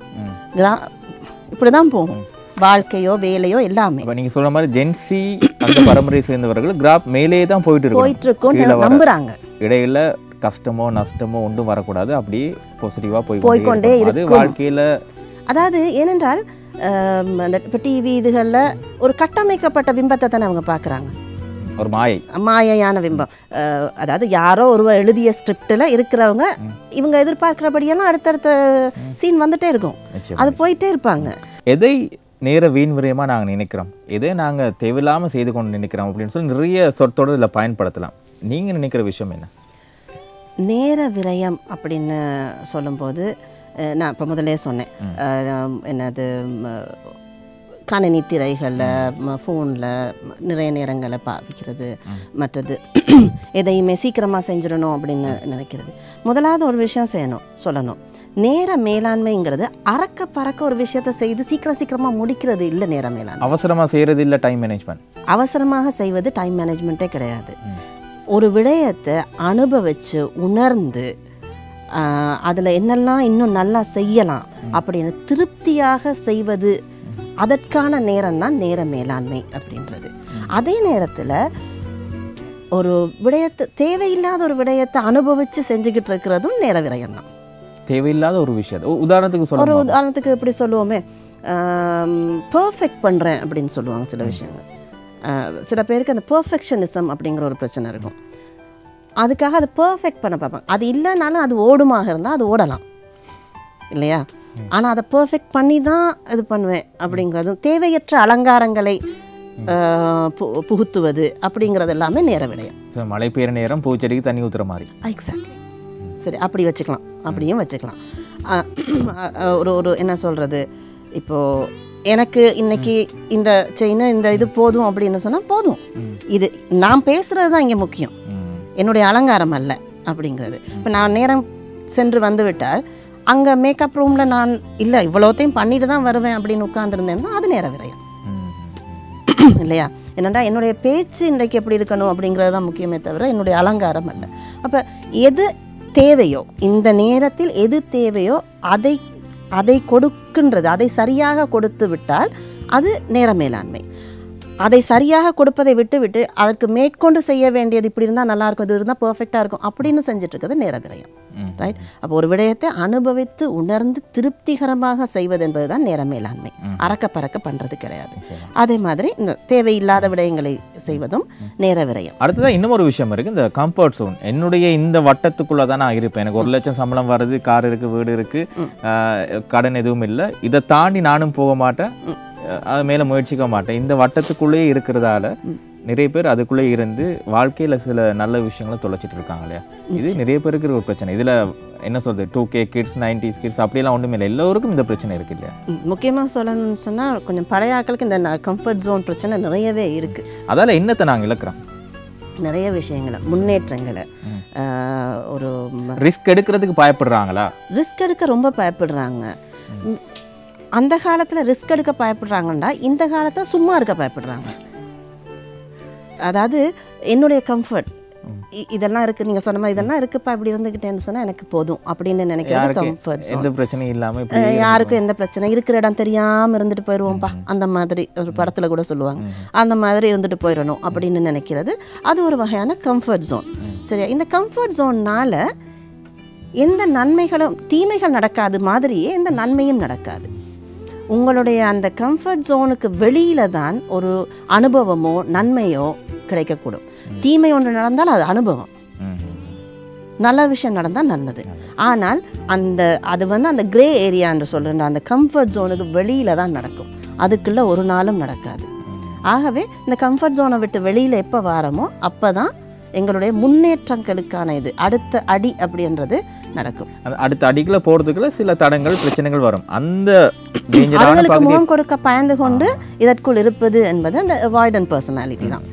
இப்படி தான் போகும் வாழ்க்கையோ வேலையோ எல்லாமே. நீங்கள் சொல்ற மாதிரி ஜென்சி அந்த பரம்பரை சேர்ந்தவர்கள் கிராஃப் மேலே தான் போயிட்டு இருக்கோம் நம்புறாங்க. இடையில கஷ்டமோ நஷ்டமோ ஒன்றும் வரக்கூடாது, அப்படியே பாசிட்டிவாக போய்கொண்டே இருக்கு வாழ்க்கையில். அதாவது ஏனென்றால் அந்த இப்போ டிவி இதுகளில் ஒரு கட்டமைக்கப்பட்ட பிம்பத்தை தானே அவங்க பார்க்குறாங்க, ஒரு மாயையான பிம்பம். அதாவது யாரோ ஒருவர் எழுதிய ஸ்கிரிப்டில் இருக்கிறவங்க இவங்க எதிர்பார்க்கிறபடியெல்லாம் அடுத்தடுத்த சீன் வந்துட்டே இருக்கும், அது போயிட்டே இருப்பாங்க. எதை நேர வீண் விரயமாக நாங்கள் நினைக்கிறோம், எதை நாங்கள் தேவையில்லாமல் செய்து கொண்டு நினைக்கிறோம் அப்படின்னு சொல்லி நிறைய சொற்றோடு இதில் பயன்படுத்தலாம். நீங்கள் நினைக்கிற விஷயம் என்ன? நேர விரயம் அப்படின்னு சொல்லும்போது நான் இப்போ முதலே சொன்னேன், என்னது கணினி திரைகளில் ஃபோனில் நிறைய நேரங்களை பாவிக்கிறது, மற்றது எதையுமே சீக்கிரமாக செஞ்சிடணும் அப்படின்னு நினைக்கிறது. முதலாவது ஒரு விஷயம் சொல்லணும், நேர மேலாண்மைங்கிறது அறக்க பறக்க ஒரு விஷயத்தை செய்து சீக்கிரமாக முடிக்கிறது இல்லை. நேர மேலாண்மை அவசரமாக செய்கிறது இல்லை, டைம் மேனேஜ்மெண்ட். அவசரமாக செய்வது டைம் மேனேஜ்மெண்ட்டே கிடையாது. ஒரு விடயத்தை அனுபவித்து உணர்ந்து அதில் என்னெல்லாம் இன்னும் நல்லா செய்யலாம் அப்படின்னு திருப்தியாக செய்வது, அதற்கான நேரம் தான் நேர மேலாண்மை அப்படின்றது. அதே நேரத்தில் ஒரு விடயத்தை, தேவையில்லாத ஒரு விடயத்தை அனுபவித்து செஞ்சுக்கிட்டு இருக்கிறதும் நேர விரயம் தான். தேவையில்லாத ஒரு விஷயம் உதாரணத்துக்கு சொல்ல, ஒரு உதாரணத்துக்கு எப்படி சொல்லுவோமே, பர்ஃபெக்ட் பண்ணுறேன் அப்படின்னு சொல்லுவாங்க சில விஷயங்கள். சில பேருக்கு அந்த பர்ஃபெக்ஷனிசம் அப்படிங்கிற ஒரு பிரச்சனை இருக்கும். அதுக்காக அதை பர்ஃபெக்ட் பண்ண பார்ப்பாங்க. அது இல்லைனாலும் அது ஓடுமாக இருந்தால் அது ஓடலாம் இல்லையா? ஆனால் அதை பர்ஃபெக்ட் பண்ணி தான் இது பண்ணுவேன் அப்படிங்கிறதும், தேவையற்ற அலங்காரங்களை புகுத்துவது அப்படிங்கிறது எல்லாமே நேர விடயம். மழை பெய்கிற நேரம் பூச்செடிக்கு தண்ணி ஊற்றுற மாதிரி. எக்ஸாக்ட்லி. சரி, அப்படி வச்சுக்கலாம், அப்படியும் வச்சுக்கலாம். ஒரு என்ன சொல்கிறது, இப்போது எனக்கு இன்னைக்கு இந்த செயின் இந்த இது போதும் அப்படின்னு சொன்னால் போதும். இது நான் பேசுகிறது தான் இங்கே முக்கியம், என்னுடைய அலங்காரம் அல்ல அப்படிங்கிறது. இப்போ நான் நேரம் சென்று வந்து விட்டால் அங்கே மேக்கப் ரூமில் நான் இல்லை இவ்வளோத்தையும் பண்ணிட்டு தான் வருவேன் அப்படின்னு உட்காந்துருந்தேன்னா அது நேர விரயம் இல்லையா? என்னென்னா என்னுடைய பேச்சு இன்றைக்கு எப்படி இருக்கணும் அப்படிங்கிறது தான் முக்கியமே தவிர என்னுடைய அலங்காரம் அல்ல. அப்போ எது தேவையோ, இந்த நேரத்தில் எது தேவையோ அதை கொடுக்கின்றது, அதை சரியாக கொடுத்து விட்டால் அது நேர மேலாண்மை. அதை சரியாக கொடுப்பதை விட்டு அதற்கு மேற்கொண்டு செய்ய வேண்டியது இப்படி இருந்தால் நல்லாயிருக்கும், இது இருந்தால் பர்ஃபெக்டாக இருக்கும் அப்படின்னு செஞ்சுட்டு இருக்கிறது நேர விரயம். ரைட்? அப்போ ஒரு விடயத்தை அனுபவித்து உணர்ந்து திருப்திகரமாக செய்வது என்பது தான் நேர மேலாண்மை. அறக்க பறக்க பண்ணுறது கிடையாது. அதே மாதிரி இந்த தேவையில்லாத விடயங்களை செய்வதும் நேர விரயம். அடுத்ததான் இன்னும் ஒரு விஷயம் இருக்குது, இந்த கம்ஃபர்ட் ஜோன். என்னுடைய இந்த வட்டத்துக்குள்ளே தான் நான் இருப்பேன், எனக்கு 1 லட்சம் சம்பளம் வருது, கார் இருக்குது, வீடு இருக்குது, கடன் எதுவும் இல்லை, இதை தாண்டி நானும் போக மாட்டேன், அது மேலே முயற்சிக்க மாட்டேன், இந்த வட்டத்துக்குள்ளேயே இருக்கிறதால நிறைய பேர் அதுக்குள்ளே இருந்து வாழ்க்கையில் சில நல்ல விஷயங்களை தொலைச்சிட்டு இருக்காங்க இல்லையா? இது நிறைய பேருக்கு ஒரு பிரச்சனை. இதில் என்ன சொல்கிறது, 2K கிட்ஸ் 90s கிட்ஸ் அப்படியெல்லாம் ஒன்றுமே இல்லை, எல்லோருக்கும் இந்த பிரச்சனை இருக்கு இல்லையா? முக்கியமாக சொல்லணும்னு சொன்னால் கொஞ்சம் பழைய ஆட்களுக்கு இந்த கம்ஃபர்ட் ஜோன் பிரச்சனை நிறையவே இருக்குது. அதால் என்னத்தை நாங்கள் இழக்கிறோம்? நிறைய விஷயங்களை, முன்னேற்றங்களை, ஒரு ரிஸ்க் எடுக்கிறதுக்கு பயப்படுறாங்களா? ரிஸ்க் எடுக்க ரொம்ப பயப்படுறாங்க. அந்த காலத்தில் ரிஸ்க் எடுக்க பயப்படுறாங்கன்னா இந்த காலத்தில் சும்மா இருக்க பயப்படுறாங்க. அதாவது என்னுடைய கம்ஃபர்ட் இதெல்லாம் இருக்குது, நீங்கள் சொன்ன மாதிரி இதெல்லாம் இருக்குப்பா, இப்படி இருந்துக்கிட்டேன்னு சொன்னால் எனக்கு போதும் அப்படின்னு நினைக்கிறது கம்ஃபர்ட் ஜோன். எந்த பிரச்சனையும் இல்லாமல், யாருக்கும் எந்த பிரச்சனை, இருக்கிற இடம் தெரியாமல் இருந்துட்டு போயிடுவோம்ப்பா, அந்த மாதிரி ஒரு படத்தில் கூட சொல்லுவாங்க, அந்த மாதிரி இருந்துட்டு போயிடணும் அப்படின்னு நினைக்கிறது அது ஒரு வகையான கம்ஃபர்ட் ஜோன். சரியா? இந்த கம்ஃபர்ட் ஜோன்னால் எந்த நன்மைகளும், தீமைகள் நடக்காது மாதிரியே எந்த நன்மையும் நடக்காது. உங்களுடைய அந்த கம்ஃபர்ட் ஜோனுக்கு வெளியில தான் ஒரு அனுபவமோ நன்மையோ கிடைக்கக்கூடும். தீமை ஒன்று நடந்தால் அது அனுபவம், நல்ல விஷயம் நடந்தால் நல்லது. ஆனால் அது வந்து அந்த கிரே ஏரியா என்று சொல்கிற அந்த கம்ஃபர்ட் ஜோனுக்கு வெளியில தான் நடக்கும், அதுக்குள்ளே ஒரு நாளும் நடக்காது. ஆகவே இந்த கம்ஃபர்ட் ஜோனை விட்டு வெளியில் எப்போ வாரமோ அப்போ தான் எங்களுடைய முன்னேற்றங்களுக்கான இது அடுத்த அடி அப்படின்றது நடக்கும். அடுத்த அடிக்குள்ள போகிறதுக்குள்ள சில தடங்கள் பிரச்சனைகள் வரும். அந்த அவர்களுக்கு முகம் கொடுக்க பயந்து கொண்டு இதற்குள் இருப்பது என்பது அந்த அவாய்டன்ட் பர்சனாலிட்டி தான்.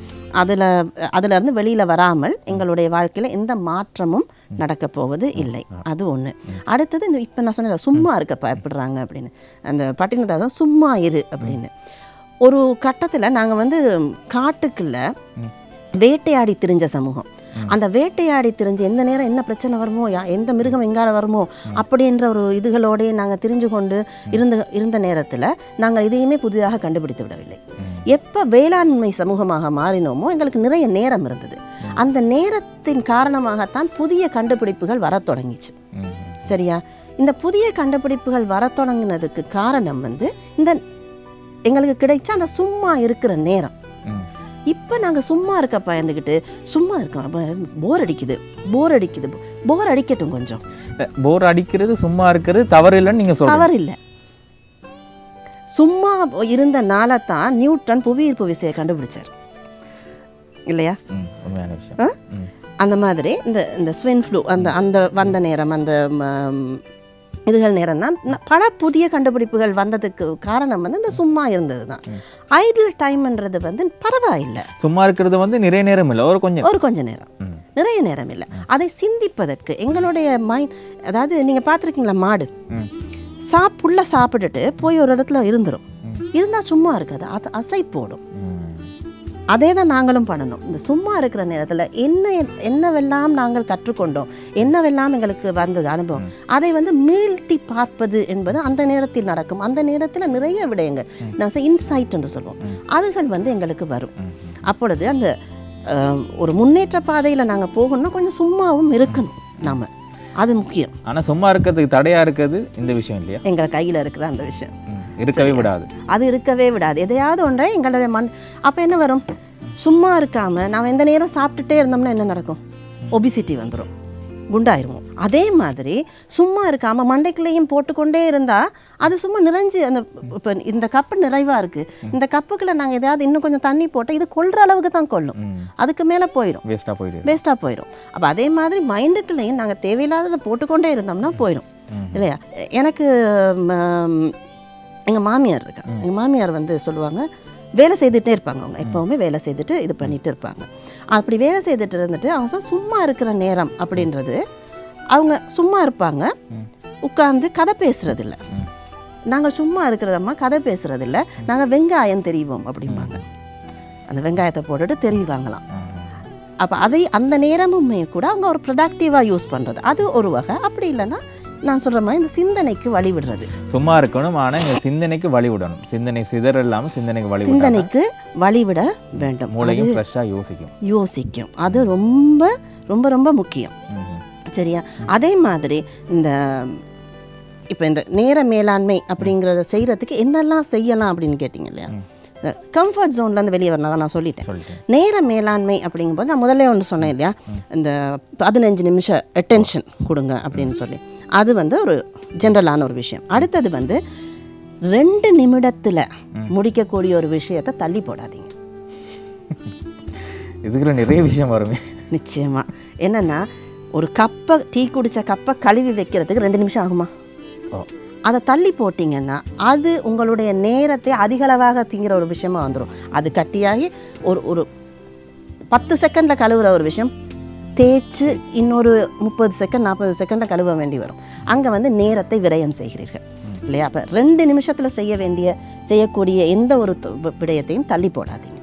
அதிலிருந்து வெளியில் வராமல் எங்களுடைய வாழ்க்கையில் எந்த மாற்றமும் நடக்க போவது இல்லை. அது ஒன்று. அடுத்தது இந்த இப்போ நான் சொன்னேன் சும்மா இருக்க பயப்படுறாங்க அப்படின்னு, அந்த பட்டினதாக சும்மா இரு அப்படின்னு. ஒரு கட்டத்தில் நாங்கள் வந்து காட்டுக்குள்ள வேட்டையாடி திரிஞ்ச சமூகம். அந்த வேட்டையாடி திரிஞ்சு எந்த நேரம் என்ன பிரச்சனை வருமோ, எந்த மிருகம் எங்கால வருமோ அப்படின்ற ஒரு இதுகளோடய நாங்கள் தெரிஞ்சு கொண்டு இருந்த நேரத்தில் நாங்கள் இதையுமே புதிதாக கண்டுபிடித்து விடவில்லை. எப்போ வேளாண்மை சமூகமாக மாறினோமோ எங்களுக்கு நிறைய நேரம் இருந்தது. அந்த நேரத்தின் காரணமாகத்தான் புதிய கண்டுபிடிப்புகள் வர தொடங்கிச்சு. சரியா? இந்த புதிய கண்டுபிடிப்புகள் வர தொடங்கினதுக்கு காரணம் வந்து இந்த எங்களுக்கு கிடைச்ச அந்த சும்மா இருக்கிற நேரம். இப்போ நாங்கள் சும்மா இருக்க பயந்துக்கிட்டு சும்மா இருக்கோம், போர் அடிக்கட்டும், கொஞ்சம் போர் அடிக்கிறது சும்மா இருக்கிறது தவறு இல்லைன்னு நீங்கள் சொல்லுங்கள். தவறு இல்லை. சும்மா இருந்த நாளை தான் நியூட்டன் புவியீர்ப்பு விசையை கண்டுபிடிச்சார் இல்லையா? அந்த மாதிரி இந்த ஸ்வின் ஃப்ளூ அந்த வந்த நேரம், அந்த இதுகள் நேரம் தான் பல புதிய கண்டுபிடிப்புகள் வந்ததுக்கு காரணம் வந்து இந்த சும்மா இருந்தது தான். ஐடில் டைம்ன்றது வந்து பரவாயில்லை, பும்மா இருக்கிறது வந்து நிறைய நேரம் இல்லை, ஒரு கொஞ்சம் நேரம், நிறைய நேரம் இல்லை. அதை சிந்திப்பதற்கு எங்களுடைய மைண்ட், அதாவது நீங்கள் பார்த்துருக்கீங்களா, மாடு புல்ல சாப்பிட்டுட்டு போய் ஒரு இடத்துல இருந்தால் சும்மா இருக்காது, அது அசை போடும். அதே தான் நாங்களும் பண்ணணும். இந்த சும்மா இருக்கிற நேரத்தில் என்னவெல்லாம் நாங்கள் கற்றுக்கொண்டோம், என்னவெல்லாம் எங்களுக்கு வந்தது அனுபவம், அதை வந்து மீழ்த்தி பார்ப்பது என்பது அந்த நேரத்தில் நடக்கும். அந்த நேரத்தில் நிறைய விடயங்கள் நான் இன்சைட் என்று சொல்லுவோம், அதுகள் வந்து எங்களுக்கு வரும். அப்பொழுது அந்த ஒரு முன்னேற்ற பாதையில் நாங்கள் போகணும்னா கொஞ்சம் சும்மாவும் இருக்கணும் நாம, அது முக்கியம். ஆனால் சும்மா இருக்கிறதுக்கு தடையாக இருக்கிறது இந்த விஷயம் இல்லையா, எங்கள் கையில் இருக்கிற அந்த விஷயம் இருக்கவே விடாது. அது இருக்கவே விடாது. எதையாவது ஒன்றை எங்களுடைய அப்போ என்ன வரும், சும்மா இருக்காமல் நாம் எந்த நேரம் சாப்பிட்டுட்டே இருந்தோம்னா என்ன நடக்கும், ஒபிசிட்டி வந்துடும், குண்டாயிருவோம். அதே மாதிரி சும்மா இருக்காமல் மண்டைக்குள்ளேயும் போட்டுக்கொண்டே இருந்தால் அது சும்மா நிறைஞ்சு அந்த இப்போ இந்த கப்பு நிறைவாக இருக்குது, இந்த கப்புக்குள்ளே நாங்கள் எதாவது இன்னும் கொஞ்சம் தண்ணி போட்டால் இது கொள்கிற அளவுக்கு தான் கொள்ளும், அதுக்கு மேலே போயிடும், வேஸ்ட்டாக போயிடும். அப்போ அதே மாதிரி மைண்டுக்குள்ளேயும் நாங்கள் தேவையில்லாததை போட்டுக்கொண்டே இருந்தோம்னா போயிடும் இல்லையா. எனக்கு எங்கள் மாமியார் இருக்கா, எங்கள் மாமியார் வந்து சொல்லுவாங்க, வேலை செய்துகிட்டே இருப்பாங்க, அவங்க எப்போவுமே வேலை செய்துட்டு இது பண்ணிகிட்டு இருப்பாங்க. அப்படி வேலை செய்துட்டு இருந்துட்டு அவங்க சும்மா இருக்கிற நேரம் அப்படின்றது, அவங்க சும்மா இருப்பாங்க, உட்கார்ந்து கதை பேசுறதில்ல. நாங்கள் சும்மா இருக்கிறதம்மா கதை பேசுறதில்ல, நாங்கள் வெங்காயம் தெரிவோம் அப்படிம்பாங்க. அந்த வெங்காயத்தை போட்டுட்டு தெரிவாங்களாம். அப்போ அதை அந்த நேரமுமே கூட அவங்க ஒரு ப்ரொடக்டிவாக யூஸ் பண்ணுறது, அது ஒரு வகை. அப்படி இல்லைன்னா நான் சொல்கிற மாதிரி இந்த சிந்தனைக்கு வழி விடுறது. சும்மா இருக்கணும், ஆனால் இந்த சிந்தனைக்கு வழி விடணும். சிந்தனை சிதற இல்லாமல் சிந்தனைக்கு சிந்தனைக்கு வழிவிட வேண்டும். மூளையும் ஃப்ரெஷ்ஷாக யோசிக்கும். அது ரொம்ப ரொம்ப ரொம்ப முக்கியம். சரியா. அதே மாதிரி இந்த இப்போ இந்த நேர மேலாண்மை அப்படிங்கிறத செய்கிறதுக்கு என்னெல்லாம் செய்யலாம் அப்படின்னு கேட்டிங்க இல்லையா. கம்ஃபர்ட் ஜோன்லேருந்து வெளியே வரணும் தான் நான் சொல்லிட்டேன். நேர மேலாண்மை அப்படிங்கும்போது நான் முதல்ல ஒன்று சொன்னேன் இல்லையா, இந்த 15 நிமிஷம் அட்டென்ஷன் கொடுங்க அப்படின்னு சொல்லி, அது வந்து ஒரு ஜென்ரலான ஒரு விஷயம். அடுத்தது வந்து 2 நிமிடத்தில் முடிக்கக்கூடிய ஒரு விஷயத்தை தள்ளி போடாதீங்க. இதுக்குள்ள நிறைய விஷயம் வருமே. நிச்சயமாக. என்னென்னா, ஒரு கப்பை டீ குடித்த கப்பை கழுவி வைக்கிறதுக்கு 2 நிமிஷம் ஆகுமா? அதை தள்ளி போட்டிங்கன்னா அது உங்களுடைய நேரத்தை அதிகளவாக திங்கிற ஒரு விஷயமா வந்துடும். அது கட்டியாகி ஒரு 10 செகண்டில் கழுவுற ஒரு விஷயம் தேய்ச்சி இன்னொரு 30 செகண்ட் 40 செகண்டில் கழுவ வேண்டி வரும். அங்கே வந்து நேரத்தை விரயம் செய்கிறீர்கள் இல்லையா. அப்போ 2 நிமிஷத்தில் செய்யக்கூடிய எந்த ஒரு விடயத்தையும் தள்ளி போடாதீங்க.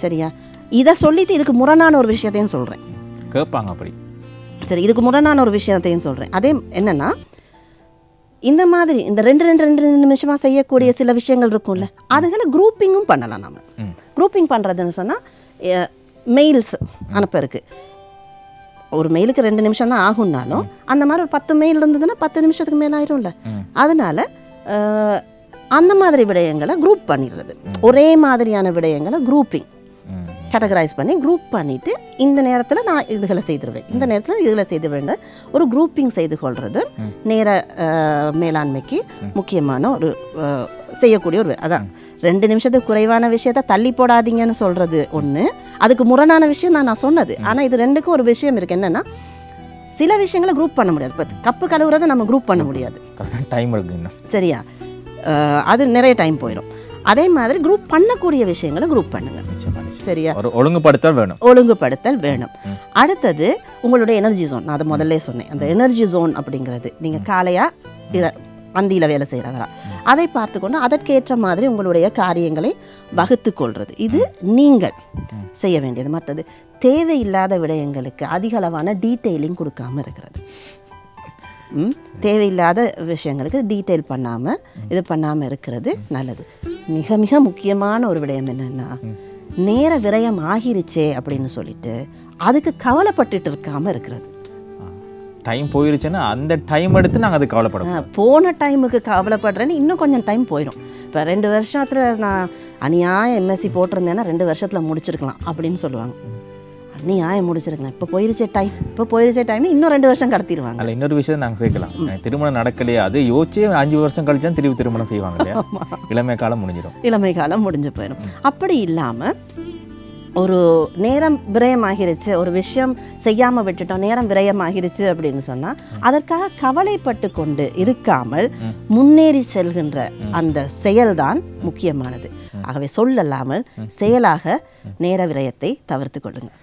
சரியா. இதை சொல்லிட்டு இதுக்கு முரணான ஒரு விஷயத்தையும் சொல்கிறேன், கேட்பாங்க அப்படி. சரி, இதுக்கு முரணான ஒரு விஷயத்தையும் சொல்கிறேன். அதே என்னென்னா, இந்த மாதிரி இந்த 2 நிமிஷமாக செய்யக்கூடிய சில விஷயங்கள் இருக்கும்ல, அதுகளை குரூப்பிங்கும் பண்ணலாம். நம்ம குரூப்பிங் பண்ணுறதுன்னு சொன்னால், மெயில்ஸ் அனுப்ப இருக்குது, ஒரு மெயிலுக்கு 2 நிமிஷம் தான் ஆகும்னாலும் அந்த மாதிரி ஒரு 10 மெயில் இருந்ததுன்னா 10 நிமிஷத்துக்கு மேலே ஆயிரும்ல. அதனால் அந்த மாதிரி விடயங்களை குரூப் பண்ணிடுறது, ஒரே மாதிரியான விடயங்களை குரூப்பிங் கேட்டகரைஸ் பண்ணி குரூப் பண்ணிவிட்டு, இந்த நேரத்தில் நான் இதுகளை செய்திருவேன், இந்த நேரத்தில் இதுகளை செய்திருவேன், ஒரு குரூப்பிங் செய்து கொள்வது நேர மேலாண்மைக்கு முக்கியமான ஒரு செய்யக்கூடிய ஒரு அதான். 2 நிமிஷத்துக்கு குறைவான விஷயத்தை தள்ளி போடாதீங்கன்னு சொல்கிறது ஒன்று, அதுக்கு முரணான விஷயம் நான் சொன்னது. ஆனால் இது ரெண்டுக்கும் ஒரு விஷயம் இருக்குது, என்னென்னா சில விஷயங்களை குரூப் பண்ண முடியாது. இப்போ கப்பு கழுவுறதை நம்ம குரூப் பண்ண முடியாது, டைம் இருக்கு. சரியா, அது நிறைய டைம் போயிடும். அதே மாதிரி குரூப் பண்ணக்கூடிய விஷயங்களை குரூப் பண்ணுங்க. சரியா. ஒழுங்குபடுத்தல் வேணும். அடுத்தது உங்களுடைய எனர்ஜி ஜோன். நான் அதை முதல்ல சொன்னேன், அந்த எனர்ஜி ஜோன் அப்படிங்கிறது நீங்கள் காலையா இதை அந்தியில் வேலை செய்கிறவரா அதை பார்த்துக்கொண்டு அதற்கேற்ற மாதிரி உங்களுடைய காரியங்களை வகுத்து கொள்வது, இது நீங்கள் செய்ய வேண்டியது. மற்றது தேவையில்லாத விடயங்களுக்கு அதிக அளவான டீட்டெயிலிங் கொடுக்காமல் இருக்கிறது. தேவையில்லாத விஷயங்களுக்கு டீட்டெயில் பண்ணாமல் இது பண்ணாமல் இருக்கிறது நல்லது. மிக மிக முக்கியமான ஒரு விடயம் என்னென்னா, நேர விரயம் ஆகிருச்சே அப்படின்னு சொல்லிட்டு அதுக்கு கவலைப்பட்டுட்டு இருக்காமல் இருக்கிறது. டைம் போயிருச்சுன்னா அந்த டைம் எடுத்து நாங்கள் அது கவலைப்படுறோம். போன டைமுக்கு கவலைப்படுறேன்னு இன்னும் கொஞ்சம் டைம் போயிடும். இப்போ 2 வருஷத்தில் நான் அநியாயம் எம்எஸ்சி போட்டிருந்தேன்னா 2 வருஷத்தில் முடிச்சிருக்கலாம் அப்படின்னு சொல்லுவாங்க. அநியாயம் முடிச்சிருக்கலாம், இப்போ போயிருச்சே டைம் இன்னும் 2 வருஷம் கடத்திடுவாங்க. அதில் இன்னொரு விஷயம் நாங்கள் சேர்க்கலாம், திருமணம் நடக்கலையே அது யோசிச்சே 5 வருஷம் கழிச்சு தான் திருமணம் செய்வாங்க இல்லையா. இளமை காலம் முடிஞ்சு போயிடும். அப்படி இல்லாமல் ஒரு நேரம் விரயமாகிருச்சு, ஒரு விஷயம் செய்யாமல் விட்டுட்டோம், நேரம் விரயமாகிருச்சு அப்படின்னு சொன்னால் அதற்காக கவலைப்பட்டு கொண்டு இருக்காமல் முன்னேறி செல்கின்ற அந்த செயல்தான் முக்கியமானது. ஆகவே சொல்லலாமல் செயலாக நேர விரயத்தை தவிர்த்து கொள்ளுங்கள்.